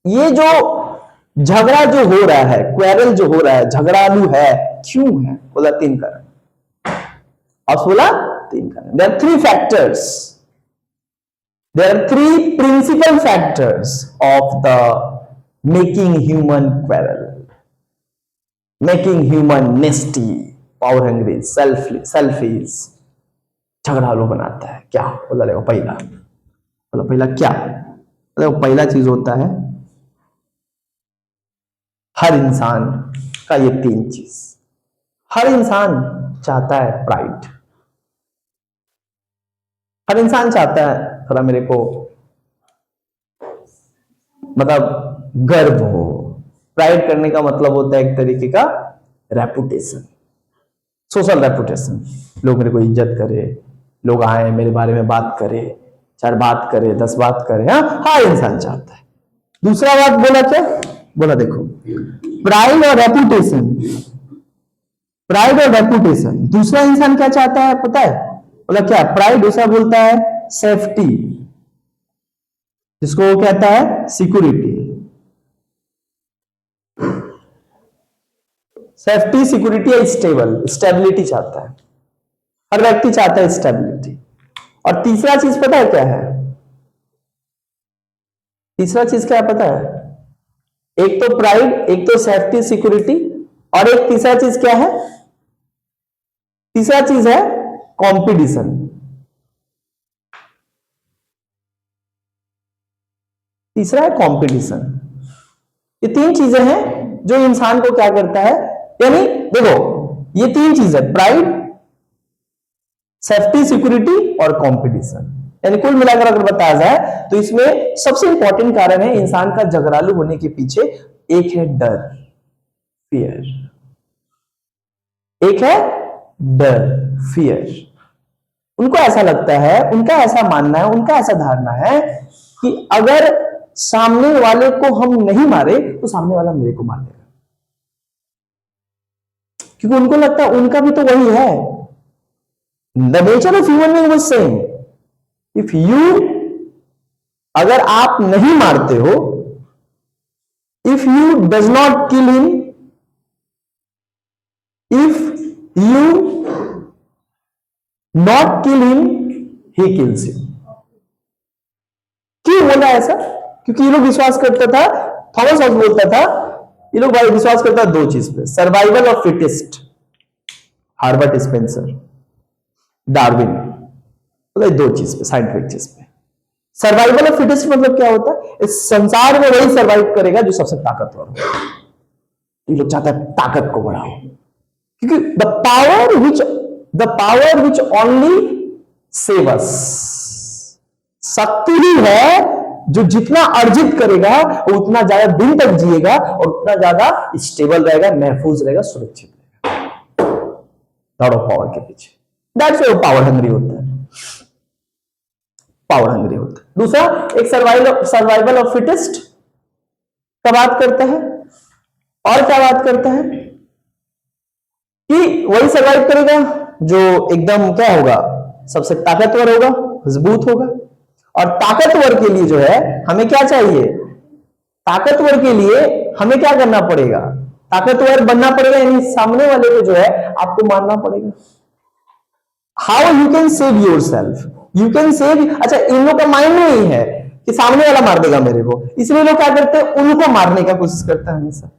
ये जो झगड़ा जो हो रहा है, क्वेरल जो हो रहा है, झगड़ालू है, क्यों है? बोला 3 कारण। और बोला 3 कारण। There are 3 factors, there are 3 principal factors of the making human quarrel, making human nasty, power hungry, selfish, झगड़ालू बनाता है। क्या? बोला देखो, पहला क्या? देखो, पहला चीज होता है हर इंसान का ये 3 चीज। हर इंसान चाहता है प्राइड, हर इंसान चाहता है थोड़ा मेरे को मतलब गर्व हो। प्राइड करने का मतलब होता है एक तरीके का रेपुटेशन, सोशल रेपुटेशन। लोग मेरे को इज्जत करे, लोग आए मेरे बारे में बात करे, 4 बात करे, 10 बात करे। हाँ, हर इंसान चाहता है। दूसरा बात बोला क्या? बोला देखो, प्राइड और रेपुटेशन। प्राइड और रेपुटेशन। दूसरा इंसान क्या चाहता है पता है? बोला क्या? प्राइड दूसरा बोलता है सेफ्टी, जिसको वो कहता है सिक्योरिटी। सेफ्टी, सिक्योरिटी या स्टेबिलिटी चाहता है। हर व्यक्ति चाहता है स्टेबिलिटी। और तीसरा चीज पता है क्या है? तीसरा चीज क्या पता है? एक तो प्राइड, एक तो सेफ्टी सिक्योरिटी, और एक तीसरा चीज क्या है? तीसरा चीज है कंपटीशन। तीसरा है कंपटीशन। ये 3 चीजें हैं जो इंसान को क्या करता है, यानी देखो ये 3 चीज है, प्राइड, सेफ्टी सिक्योरिटी और कंपटीशन। यानी कुल मिलाकर अगर बताया जाए तो इसमें सबसे इंपॉर्टेंट कारण है इंसान का झगड़ालू होने के पीछे, एक है डर, फियर। एक है डर, फियर। उनको ऐसा लगता है, उनका ऐसा मानना है, उनका ऐसा धारणा है कि अगर सामने वाले को हम नहीं मारे तो सामने वाला मेरे को मार देगा, क्योंकि उनको लगता है उनका भी तो वही है। The nature of human being was same, if you, अगर आप नहीं मारते हो, if you does not kill him, if you not kill him, he kills him. क्यों बोला ऐसा? क्योंकि ये लोग विश्वास करता था, थॉमस हॉब्स बोलता था, ये लोग भाई विश्वास करता है 2 चीज पे, survival of fittest, हार्बर्ट Spencer, Darwin, मतलब 2 चीज पे, साइंटिफिक चीज पे। सर्वाइवल ऑफ फिटेस्ट मतलब क्या होता है? इस संसार में वही सर्वाइव करेगा जो सबसे ताकतवर हो। ये लोग चाहता है ताकत को बढ़ाओ, क्योंकि the power which the power which only save us. शक्ति ही है जो जितना अर्जित करेगा वो उतना ज्यादा दिन तक जिएगा और उतना ज्यादा स्टेबल रहेगा, महफूज रहेगा, सुरक्षित रहेगा। लॉर्ड ऑफ पावर के पीछे दैट्स व्हाई पावर हंग्री होता है, पावर हंग्री होता है। दूसरा एक सर्वाइवल ऑफ फिटेस्ट का बात करता है, और क्या बात करता है कि वही सर्वाइव करेगा जो एकदम क्या होगा, सबसे ताकतवर होगा, मजबूत होगा। और ताकतवर के लिए जो है हमें क्या चाहिए, ताकतवर के लिए हमें क्या करना पड़ेगा, ताकतवर बनना पड़ेगा, यानी सामने वाले को जो है आपको मारना पड़ेगा। How you can save your self, you can save. अच्छा, इन लोग का माइंड नहीं है कि सामने वाला मार देगा मेरे को, इसलिए लोग क्या करते हैं, उनको मारने का कोशिश करते हैं हमेशा।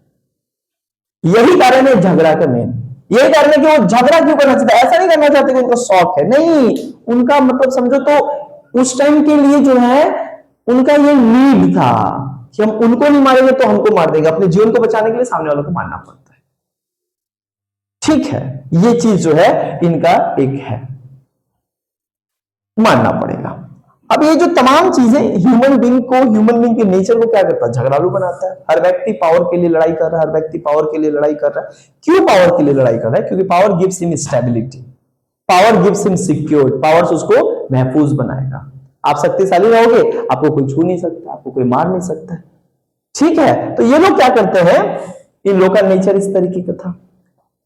यही कारण है झगड़ा का मेन, यही कारण है कि वो झगड़ा क्यों करना चाहते हैं। ऐसा नहीं करना चाहते कि उनको शौक है, नहीं, उनका मतलब समझो तो उस टाइम के लिए जो है उनका ये नीड था कि हम उनको नहीं मारेंगे तो हमको मार देंगे। अपने जीवन को बचाने के लिए सामने वालों को मारना पड़ता है। ठीक है, ये चीज जो है इनका एक है, मानना पड़ेगा। अब ये जो तमाम चीजें ह्यूमन बीइंग के नेचर को क्या करता है, झगड़ालू बनाता है। हर व्यक्ति पावर के लिए लड़ाई कर रहा है, हर व्यक्ति पावर के लिए लड़ाई कर रहा है। क्यों पावर के लिए लड़ाई कर रहा है, क्योंकि power gives him stability, power gives him secure, power उसको महफूज बनाएगा। आप शक्तिशाली रहोगे, आपको कोई छू नहीं सकता, आपको कोई मार नहीं सकता। ठीक है, तो ये लोग क्या करते हैं, इन लोग का नेचर इस तरीके का था।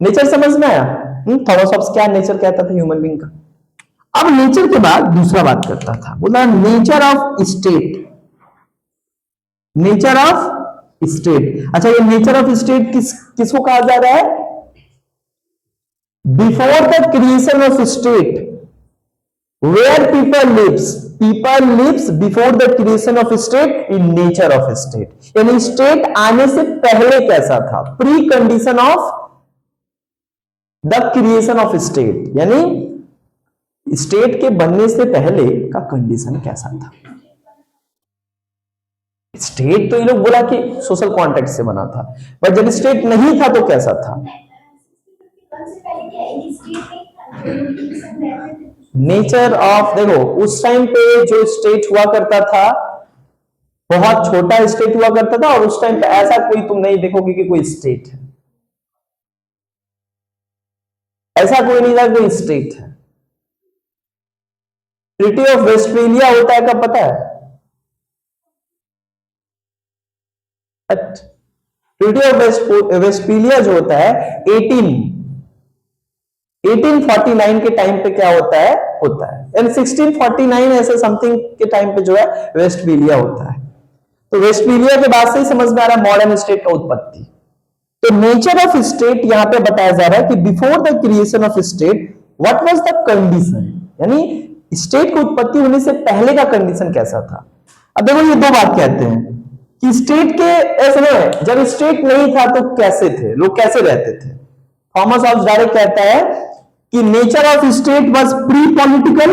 नेचर समझ में आया? थॉमस हॉब्स क्या नेचर कहता था ह्यूमन बीइंग का। अब नेचर के बाद दूसरा बात करता था, बोला nature of state, nature of state. अच्छा, ये नेचर ऑफ स्टेट किसको कहा जा रहा है, before the creation of state where people lives before the creation of state in nature of state, यानी स्टेट आने से पहले कैसा था, pre condition of the creation of state, यानी स्टेट के बनने से पहले का कंडीशन कैसा था। स्टेट तो ये लोग बोला कि सोशल कॉन्टेक्ट से बना था, बट जब स्टेट नहीं था तो कैसा था। नेचर ऑफ, देखो उस टाइम पे जो स्टेट हुआ करता था बहुत छोटा स्टेट हुआ करता था, और उस टाइम पे ऐसा कोई तुम नहीं देखोगे कि कोई स्टेट है, ऐसा कोई नहीं था कोई स्टेट है। ट्रीटी ऑफ वेस्टफेलिया होता है, कब पता है? ट्रीटी ऑफ वेस्टफेलिया जो होता है 1849 के टाइम पे क्या होता है, यानी 1649 ऐसे समथिंग के टाइम पे जो है वेस्टफेलिया होता है। तो वेस्टफेलिया के बाद से ही समझ में आ रहा है मॉडर्न स्टेट का उत्पत्ति। तो नेचर ऑफ स्टेट यहां पे बताया जा रहा है कि before the creation of state what was the condition, यानी स्टेट की उत्पत्ति होने से पहले का कंडीशन कैसा था। अब देखो ये दो बात कहते हैं कि स्टेट के ऐसे में जब स्टेट नहीं था तो कैसे थे लोग, कैसे रहते थे। थॉमस हॉब्स डायरेक्ट कहता है कि nature of state was pre political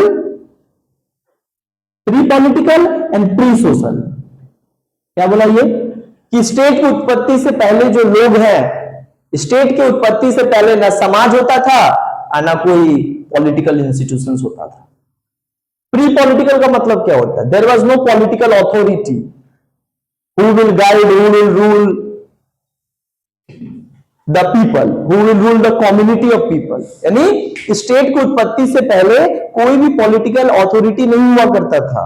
and pre social. क्या बोला ये कि स्टेट की उत्पत्ति से पहले जो लोग हैं, स्टेट की उत्पत्ति से पहले ना समाज होता था और ना कोई पॉलिटिकल इंस्टीट्यूशंस होता था। प्री पॉलिटिकल का मतलब क्या होता है, there was no political authority who will guide, who will rule the people, who will rule the community of people. यानी स्टेट की उत्पत्ति से पहले कोई भी पॉलिटिकल अथॉरिटी नहीं हुआ करता था,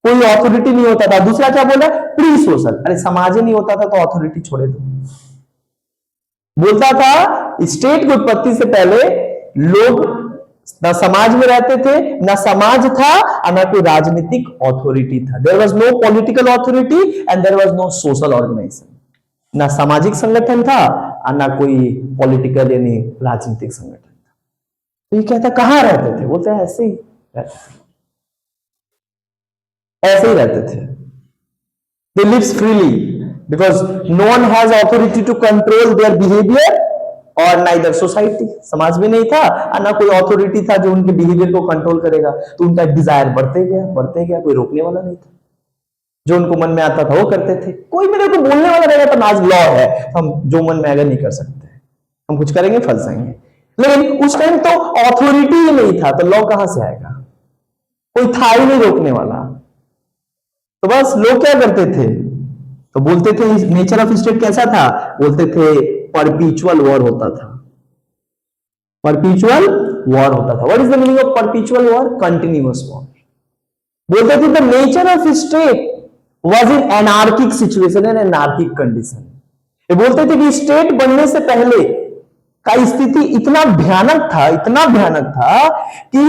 कोई अथॉरिटी नहीं होता था। दूसरा क्या बोला, प्री सोशल, अरे समाज ही नहीं होता था तो अथॉरिटी छोड़े दो। बोलता था स्टेट की उत्पत्ति से पहले लोग ना समाज में रहते थे, ना समाज था और ना कोई राजनीतिक अथॉरिटी था। There was no political authority and there was no social organisation. ना सामाजिक संगठन था और ना कोई पॉलिटिकल यानी राजनीतिक संगठन था। तो ये कहता कहां रहते थे, बोलते हैं ऐसे ही रहते थे, ऐसे ही रहते थे। They lives freely because no one has authority to control their behavior और neither society, समाज में नहीं था और ना कोई अथॉरिटी था जो उनके बिहेवियर को कंट्रोल करेगा। तो उनका डिजायर बढ़ते गया, कोई रोकने वाला नहीं था। जो उनको मन में आता था वो करते थे। कोई मेरे को बोलने वाला रहेगा तो आज लॉ है, हम जो मन में आएगा नहीं कर सकते, हम कुछ करेंगे फंस जाएंगे। लेकिन उस टाइम तो ऑथोरिटी ही नहीं था, तो लॉ कहां से आएगा? कोई था ही नहीं रोकने वाला। तो बस लोग क्या करते थे, तो बोलते थे नेचर ऑफ स्टेट कैसा था, बोलते थे परपीचुअल वॉर होता था। परपीचुअल वॉर होता था। What is the meaning of परपीचुअल war? Continuous war. बोलते थे the nature of state was in anarchic situation and anarchic condition. ये बोलते थे कि स्टेट बनने से पहले का स्थिति इतना भयानक था, इतना भयानक था कि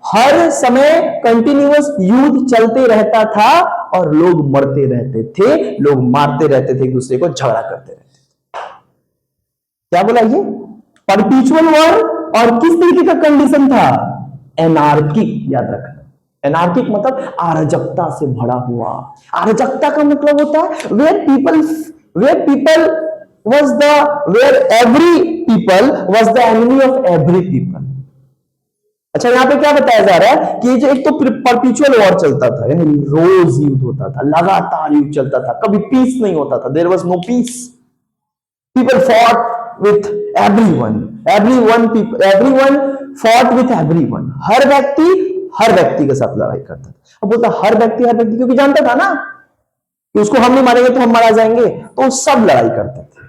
हर समय कंटिन्यूअस युद्ध चलते रहता था और लोग मरते रहते थे, लोग मारते रहते थे, एक दूसरे को झगड़ा करते रहते थे। क्या बोला ये? परपीचुअल वॉर। और किस तरीके का कंडीशन था? एनार्किक। याद रखना, एनार्किक मतलब अराजकता से भरा हुआ। अराजकता का मतलब होता है where people was the where every people was the enemy of every people। अच्छा, यहां पे क्या बताया जा रहा है कि जो एक तो परपीचुअल वॉर चलता था, यानी रोज युद्ध होता था, लगातार युद्ध चलता था, कभी पीस नहीं होता था। There was no peace. People fought with everyone fought with everyone। हर व्यक्ति के साथ लड़ाई करता था। अब बोलता हर व्यक्ति क्योंकि जानता था ना कि उसको हम नहीं मारेंगे तो हम मारा जाएंगे, तो सब लड़ाई करते थे।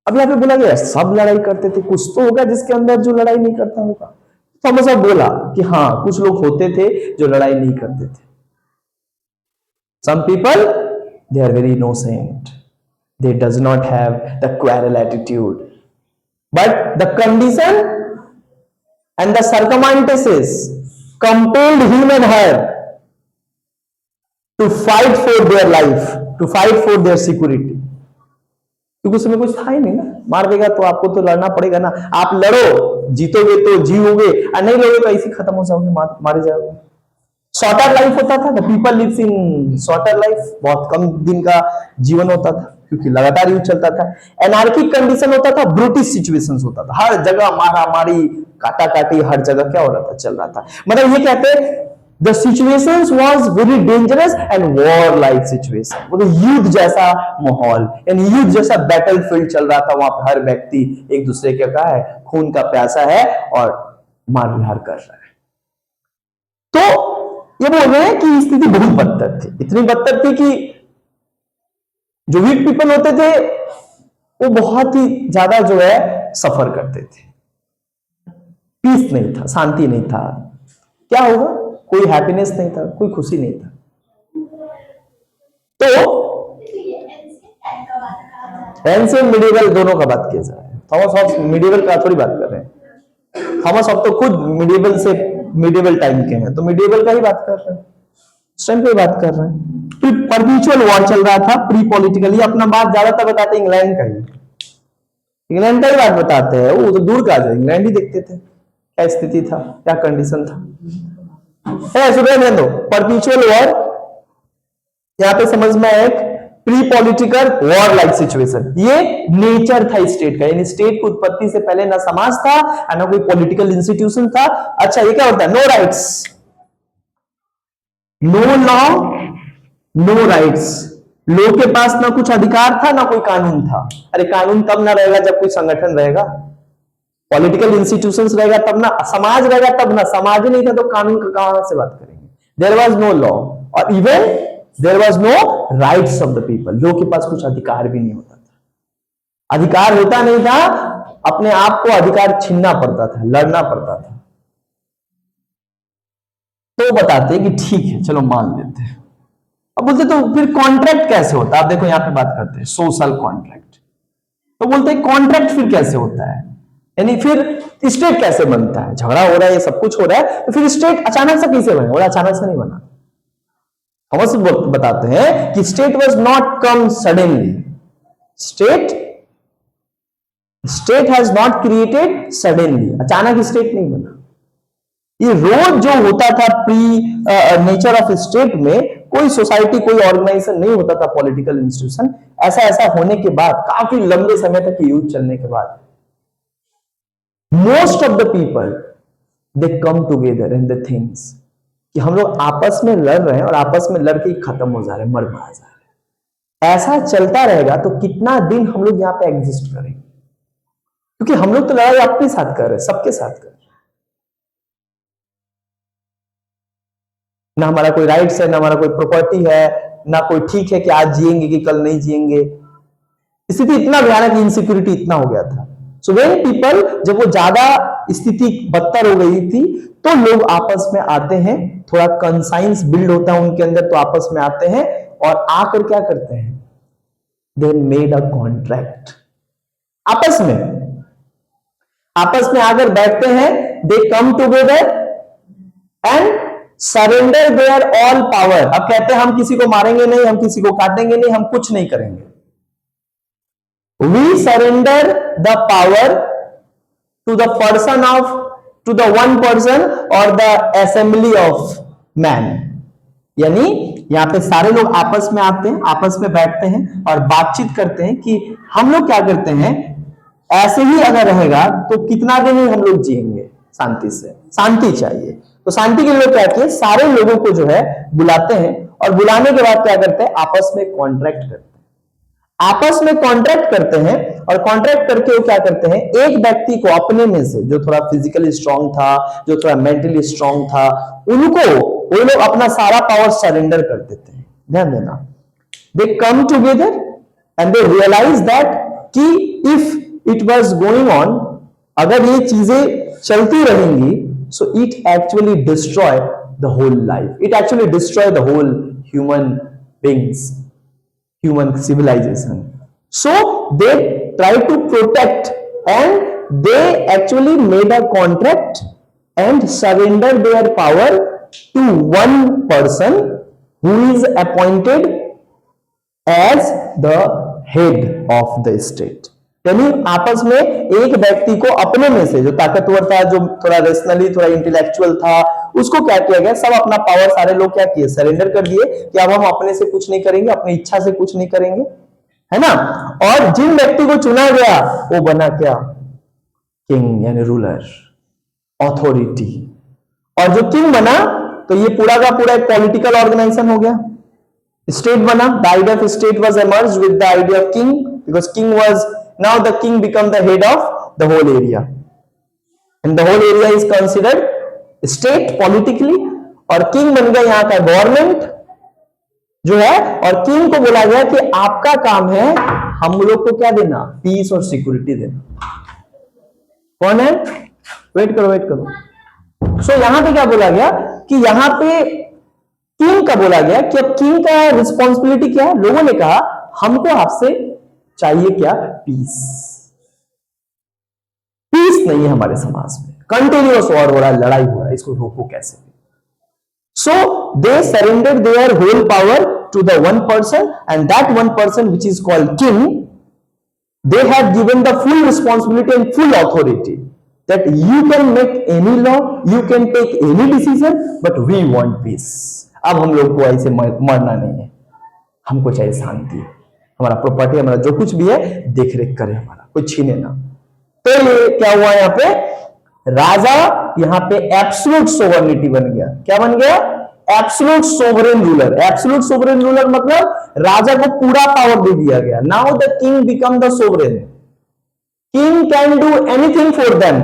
अब यहां पे बोला गया सब लड़ाई करते थे, कुछ तो होगा जिसके अंदर जो लड़ाई नहीं करता होगा। थॉमस अब बोला कि हाँ, कुछ लोग होते थे जो लड़ाई नहीं करते थे। Some people, they are very innocent, they does not have the quarrel attitude, but the condition and the circumstances compelled him and her to fight for their life, to fight for their security। क्योंकि उसमें कुछ था ही नहीं ना, मार देगा तो आपको तो लड़ना पड़ेगा ना। आप लड़ो, जीतोगे तो जीओगे, और नहीं लड़ोगे तो ऐसे खत्म हो जाओगे, मारे जाओगे। शॉर्टर लाइफ होता था, people lives in shorter life, बहुत कम दिन का जीवन होता था क्योंकि लगातार युद्ध चलता था। एनार्किक कंडीशन होता था, ब्रूटिश सिचुएशंस होता था, हर जगह मारा मारी, काटा काटी, हर जगह क्या हो रहा था, चल रहा था। मतलब ये कहते हैं The situations was very dangerous and war like situation। मतलब युद्ध जैसा माहौल, यानी युद्ध जैसा बैटल फील्ड चल रहा था। वहां पर हर व्यक्ति एक दूसरे के क्या है, खून का प्यासा है और मार धार कर रहा है। तो ये बोल रहे हैं कि स्थिति बहुत बदतर थी, इतनी बदतर थी कि जो वीक पीपल होते थे वो बहुत ही ज्यादा जो है सफर करते थे। पीस नहीं था, शांति नहीं था। क्या होगा? कोई हैप्पीनेस नहीं था, कोई खुशी नहीं था। तो एंशिएंट मिडिवल दोनों का बात किया जा रहा है। थॉमस हॉब्स मिडिवल का थोड़ी बात कर रहे हैं। थॉमस हॉब्स तो खुद मिडिवल टाइम के हैं, तो मिडिवल का ही बात कर रहे हैं, उस टाइम की बात कर रहे हैं। परपीचुअल वॉर चल रहा था, प्री पॉलिटिकली। अपना बात ज्यादातर बताते इंग्लैंड का ही, इंग्लैंड का ही बात बताते हैं। वो तो दूर का था, इंग्लैंड ही देखते थे क्या स्थिति था, क्या कंडीशन था। परपीचुअल वॉर यहां पे समझ में एक pre political war like situation. ये नेचर था स्टेट का, यानी स्टेट की उत्पत्ति से पहले ना समाज था ना कोई पॉलिटिकल इंस्टीट्यूशन था। अच्छा, ये क्या होता है? No rights, no law, no rights. लोग के पास ना कुछ अधिकार था ना कोई कानून था। अरे कानून तब ना रहेगा जब कोई संगठन रहेगा, पॉलिटिकल इंस्टीट्यूशंस रहेगा तब ना, समाज रहेगा तब ना। समाज ही नहीं था तो कानून का कहां से बात करेंगे? देयर वाज नो लॉ और even there was no rights of the people. लोग के पास कुछ अधिकार भी नहीं होता था। अधिकार होता नहीं था, अपने आप को अधिकार छीनना पड़ता था, लड़ना पड़ता था। तो बताते कि ठीक है, चलो मान लेते हैं। अब बोलते तो फिर कॉन्ट्रैक्ट कैसे होता है? आप देखो यहां पे बात करते हैं सोशल कॉन्ट्रैक्ट। तो बोलते हैं कॉन्ट्रैक्ट फिर कैसे होता है, यानी फिर स्टेट कैसे बनता है? झगड़ा हो रहा है, ये सब कुछ हो रहा है, तो फिर स्टेट अचानक से कैसे बना? बोला अचानक से नहीं बना। थॉमस बताते हैं कि state was not come suddenly, state has not created suddenly. अचानक स्टेट नहीं बना। ये रोज जो होता था प्री नेचर ऑफ स्टेट में, कोई सोसाइटी, कोई ऑर्गेनाइजेशन नहीं होता था, पॉलिटिकल इंस्टीट्यूशन। ऐसा होने के बाद, काफी लंबे समय तक युद्ध चलने के बाद, most of the people they come together in the things कि हम लोग आपस में लड़ रहे हैं और आपस में लड़ के खत्म हो जा रहे हैं, मर जा रहे हैं। ऐसा चलता रहेगा तो कितना दिन हम लोग यहां पे एग्जिस्ट करेंगे? क्योंकि हम लोग तो लड़ाई अपने साथ कर रहे हैं, सबके साथ कर रहे हैं। ना हमारा कोई राइट्स है, ना हमारा कोई प्रॉपर्टी है, ना कोई ठीक है कि आज जिएंगे कि कल नहीं जिएंगे। स्थिति इतना भयानक, इनसिक्योरिटी इतना हो गया था। सो वेन पीपल, जब वो ज्यादा स्थिति बदतर हो गई थी, तो लोग आपस में आते हैं, थोड़ा कंसाइंस बिल्ड होता है उनके अंदर, तो आपस में आते हैं और आकर क्या करते हैं, दे मेड अ कॉन्ट्रैक्ट। आपस में आकर बैठते हैं, they come together and surrender their all power. अब कहते हैं हम किसी को मारेंगे नहीं, हम किसी को काटेंगे नहीं, हम कुछ नहीं करेंगे। We surrender the power to the person of, to the one person और द असेंबली ऑफ मैन। यानी यहां पे सारे लोग आपस में आते हैं, आपस में बैठते हैं और बातचीत करते हैं कि हम लोग क्या करते हैं, ऐसे ही अगर रहेगा तो कितना दिन ही हम लोग जिएंगे शांति से, शांति चाहिए। तो शांति के लिए क्या किए, सारे लोगों को जो है बुलाते हैं और बुलाने के बाद क्या करते हैं, आपस में कॉन्ट्रैक्ट करते हैं। आपस में कॉन्ट्रैक्ट करते हैं और कॉन्ट्रैक्ट करके वो क्या करते हैं, एक व्यक्ति को अपने में से जो थोड़ा फिजिकली स्ट्रांग था, जो थोड़ा मेंटली स्ट्रांग था, उनको वो लोग अपना सारा पावर सरेंडर कर देते हैं। ध्यान देना, they come together and they realise that कि if it was going on, अगर ये चीजें चलती रहेंगी, so it actually destroy the whole life, it actually destroy the whole human beings, human civilization. So they try to protect and they actually made a contract and surrender their power to one person who is appointed as the head of the state. यानी आपस में एक व्यक्ति को अपने में से, जो ताकतवर था, जो थोड़ा रेशनली, थोड़ा इंटेलेक्चुअल था, उसको क्या किया गया, सब अपना पावर सारे लोग क्या किए, सरेंडर कर दिए कि अब हम अपने से कुछ नहीं करेंगे, अपनी इच्छा से कुछ नहीं करेंगे, है ना। और जिन व्यक्ति को चुना गया वो बना क्या, किंग, यानी रूलर, ऑथोरिटी। और जो किंग बना तो ये पूरा का पूरा एक पॉलिटिकल ऑर्गेनाइजेशन हो गया, स्टेट बना। The idea of state was emerged with the idea of king, because king was, now the king become the head of the whole area and the whole area is considered state politically, और king बन गया यहाँ का गवर्नमेंट जो है, और किंग को बोला गया कि आपका काम है हम लोग को क्या देना, पीस और सिक्योरिटी देना। कौन है, वेट करो। सो यहां पे क्या बोला गया कि यहां पे किंग का बोला गया कि अब किंग का रिस्पॉन्सिबिलिटी क्या है, लोगों ने कहा हमको आपसे चाहिए क्या, पीस। पीस नहीं है हमारे समाज में, कंटिन्यूअस वॉर हो रहा है, लड़ाई हो रहा है, इसको रोको कैसे। So they surrender their whole power to the one person and that one person which is called king, they have given the full responsibility and full authority that you can make any law, you can take any decision, but we want peace. अब हम लोग को ऐसे मरना नहीं है, हमको चाहिए शांति, हमारा प्रॉपर्टी, हमारा जो कुछ भी है देख रेख करे, हमारा कोई छीने ना। तो ये क्या हुआ, यहाँ पे राजा यहाँ पे एब्सोल्यूट सोवरेनिटी बन गया। क्या बन गया, absolute sovereign ruler. Absolute sovereign ruler मतलब राजा को पूरा पावर दे दिया गया। Now the king become the sovereign, king can do anything for them.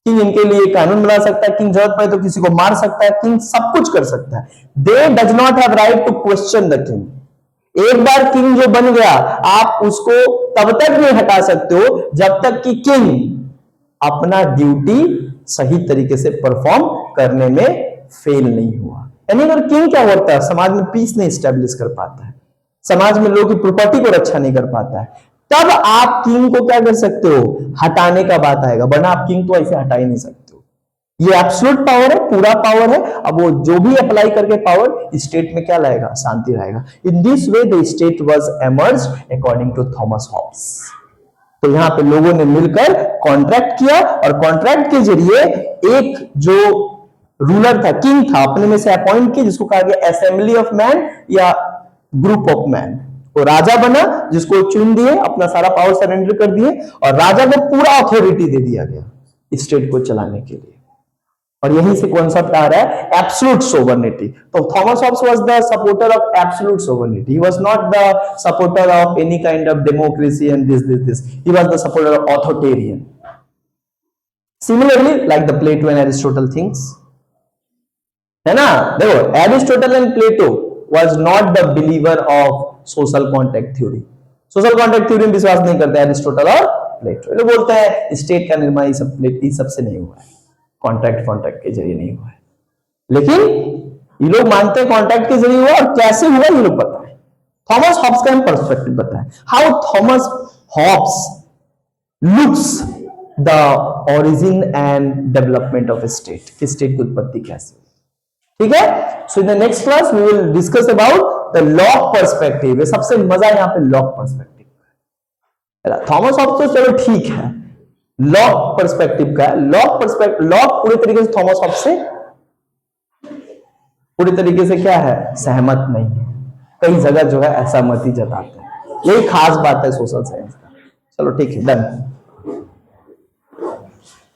King इनके लिए कानून बना सकता है, किंग जरूरत पड़े तो किसी को मार सकता है, किंग सब कुछ कर सकता है। They does not have right to question the king. एक बार किंग जो बन गया, आप उसको तब तक नहीं हटा सकते हो जब तक कि किंग अपना ड्यूटी सही तरीके से परफॉर्म करने में फेल नहीं हुआ। यानी अगर किंग क्या होता है, समाज में पीस नहीं स्टैब्लिश कर पाता है, समाज में लोगों की प्रॉपर्टी को रक्षा नहीं कर पाता है, तब आप किंग को क्या कर सकते हो, हटाने का बात आएगा, वरना आप किंग को ऐसे हटा ही नहीं सकते हो। ये एब्सोल्यूट पावर है, पूरा पावर है। अब वो जो भी अप्लाई करके पावर स्टेट में क्या लाएगा, शांति लाएगा। In this way the state was emerged according to Thomas Hobbes. तो यहां पे लोगों ने मिलकर कॉन्ट्रैक्ट किया और कॉन्ट्रैक्ट के जरिए एक जो रूलर था, किंग था, अपने में से अपॉइंट किया, जिसको कहा गया असेंबली ऑफ मैन या ग्रुप ऑफ मैन। वो राजा बना, जिसको चुन दिए, अपना सारा पावर सरेंडर कर दिए और राजा को पूरा अथॉरिटी दे दिया गया स्टेट को चलाने के लिए। और यहीं से कॉन्सेप्ट आ रहा है एब्सोल्यूट सोवर्निटी। तो Thomas Hobbes was the supporter of absolute sovereignty, he was not the supporter of any kind of democracy and this, he was the supporter of authoritarian. Similarly like the Plato and Aristotle things, है ना। देखो Aristotle and Plato was not the believer of social contract theory, social contract theory में विश्वास नहीं करते एरिस्टोटल और प्लेटो। ये लोग बोलते हैं स्टेट का निर्माण इस सबसे नहीं हुआ है, कॉन्ट्रैक्ट के जरिए नहीं हुआ है। लेकिन ये लोग मानते हैं कॉन्ट्रैक्ट के जरिए हुआ, और कैसे हुआ ये लोग पता है। थॉमस हॉब्स का हम पर्सपेक्टिव बताएं, how Thomas Hobbes looks the origin and development of state, कि स्टेट की उत्पत्ति कैसे। ठीक है, so in the next class we will discuss about the Locke perspective. ये सबसे मजा यहाँ पे लॉक पर्सपेक्टिव। थॉमस हॉब्स तो चलो ठीक है, लॉक पर्सपेक्टिव का लॉक पूरी तरीके से थॉमस हॉब्स से पूरी तरीके से क्या है, सहमत नहीं है। कई जगह जो है असहमति जताते हैं, यही खास बात है सोशल साइंस का। चलो ठीक है, डन।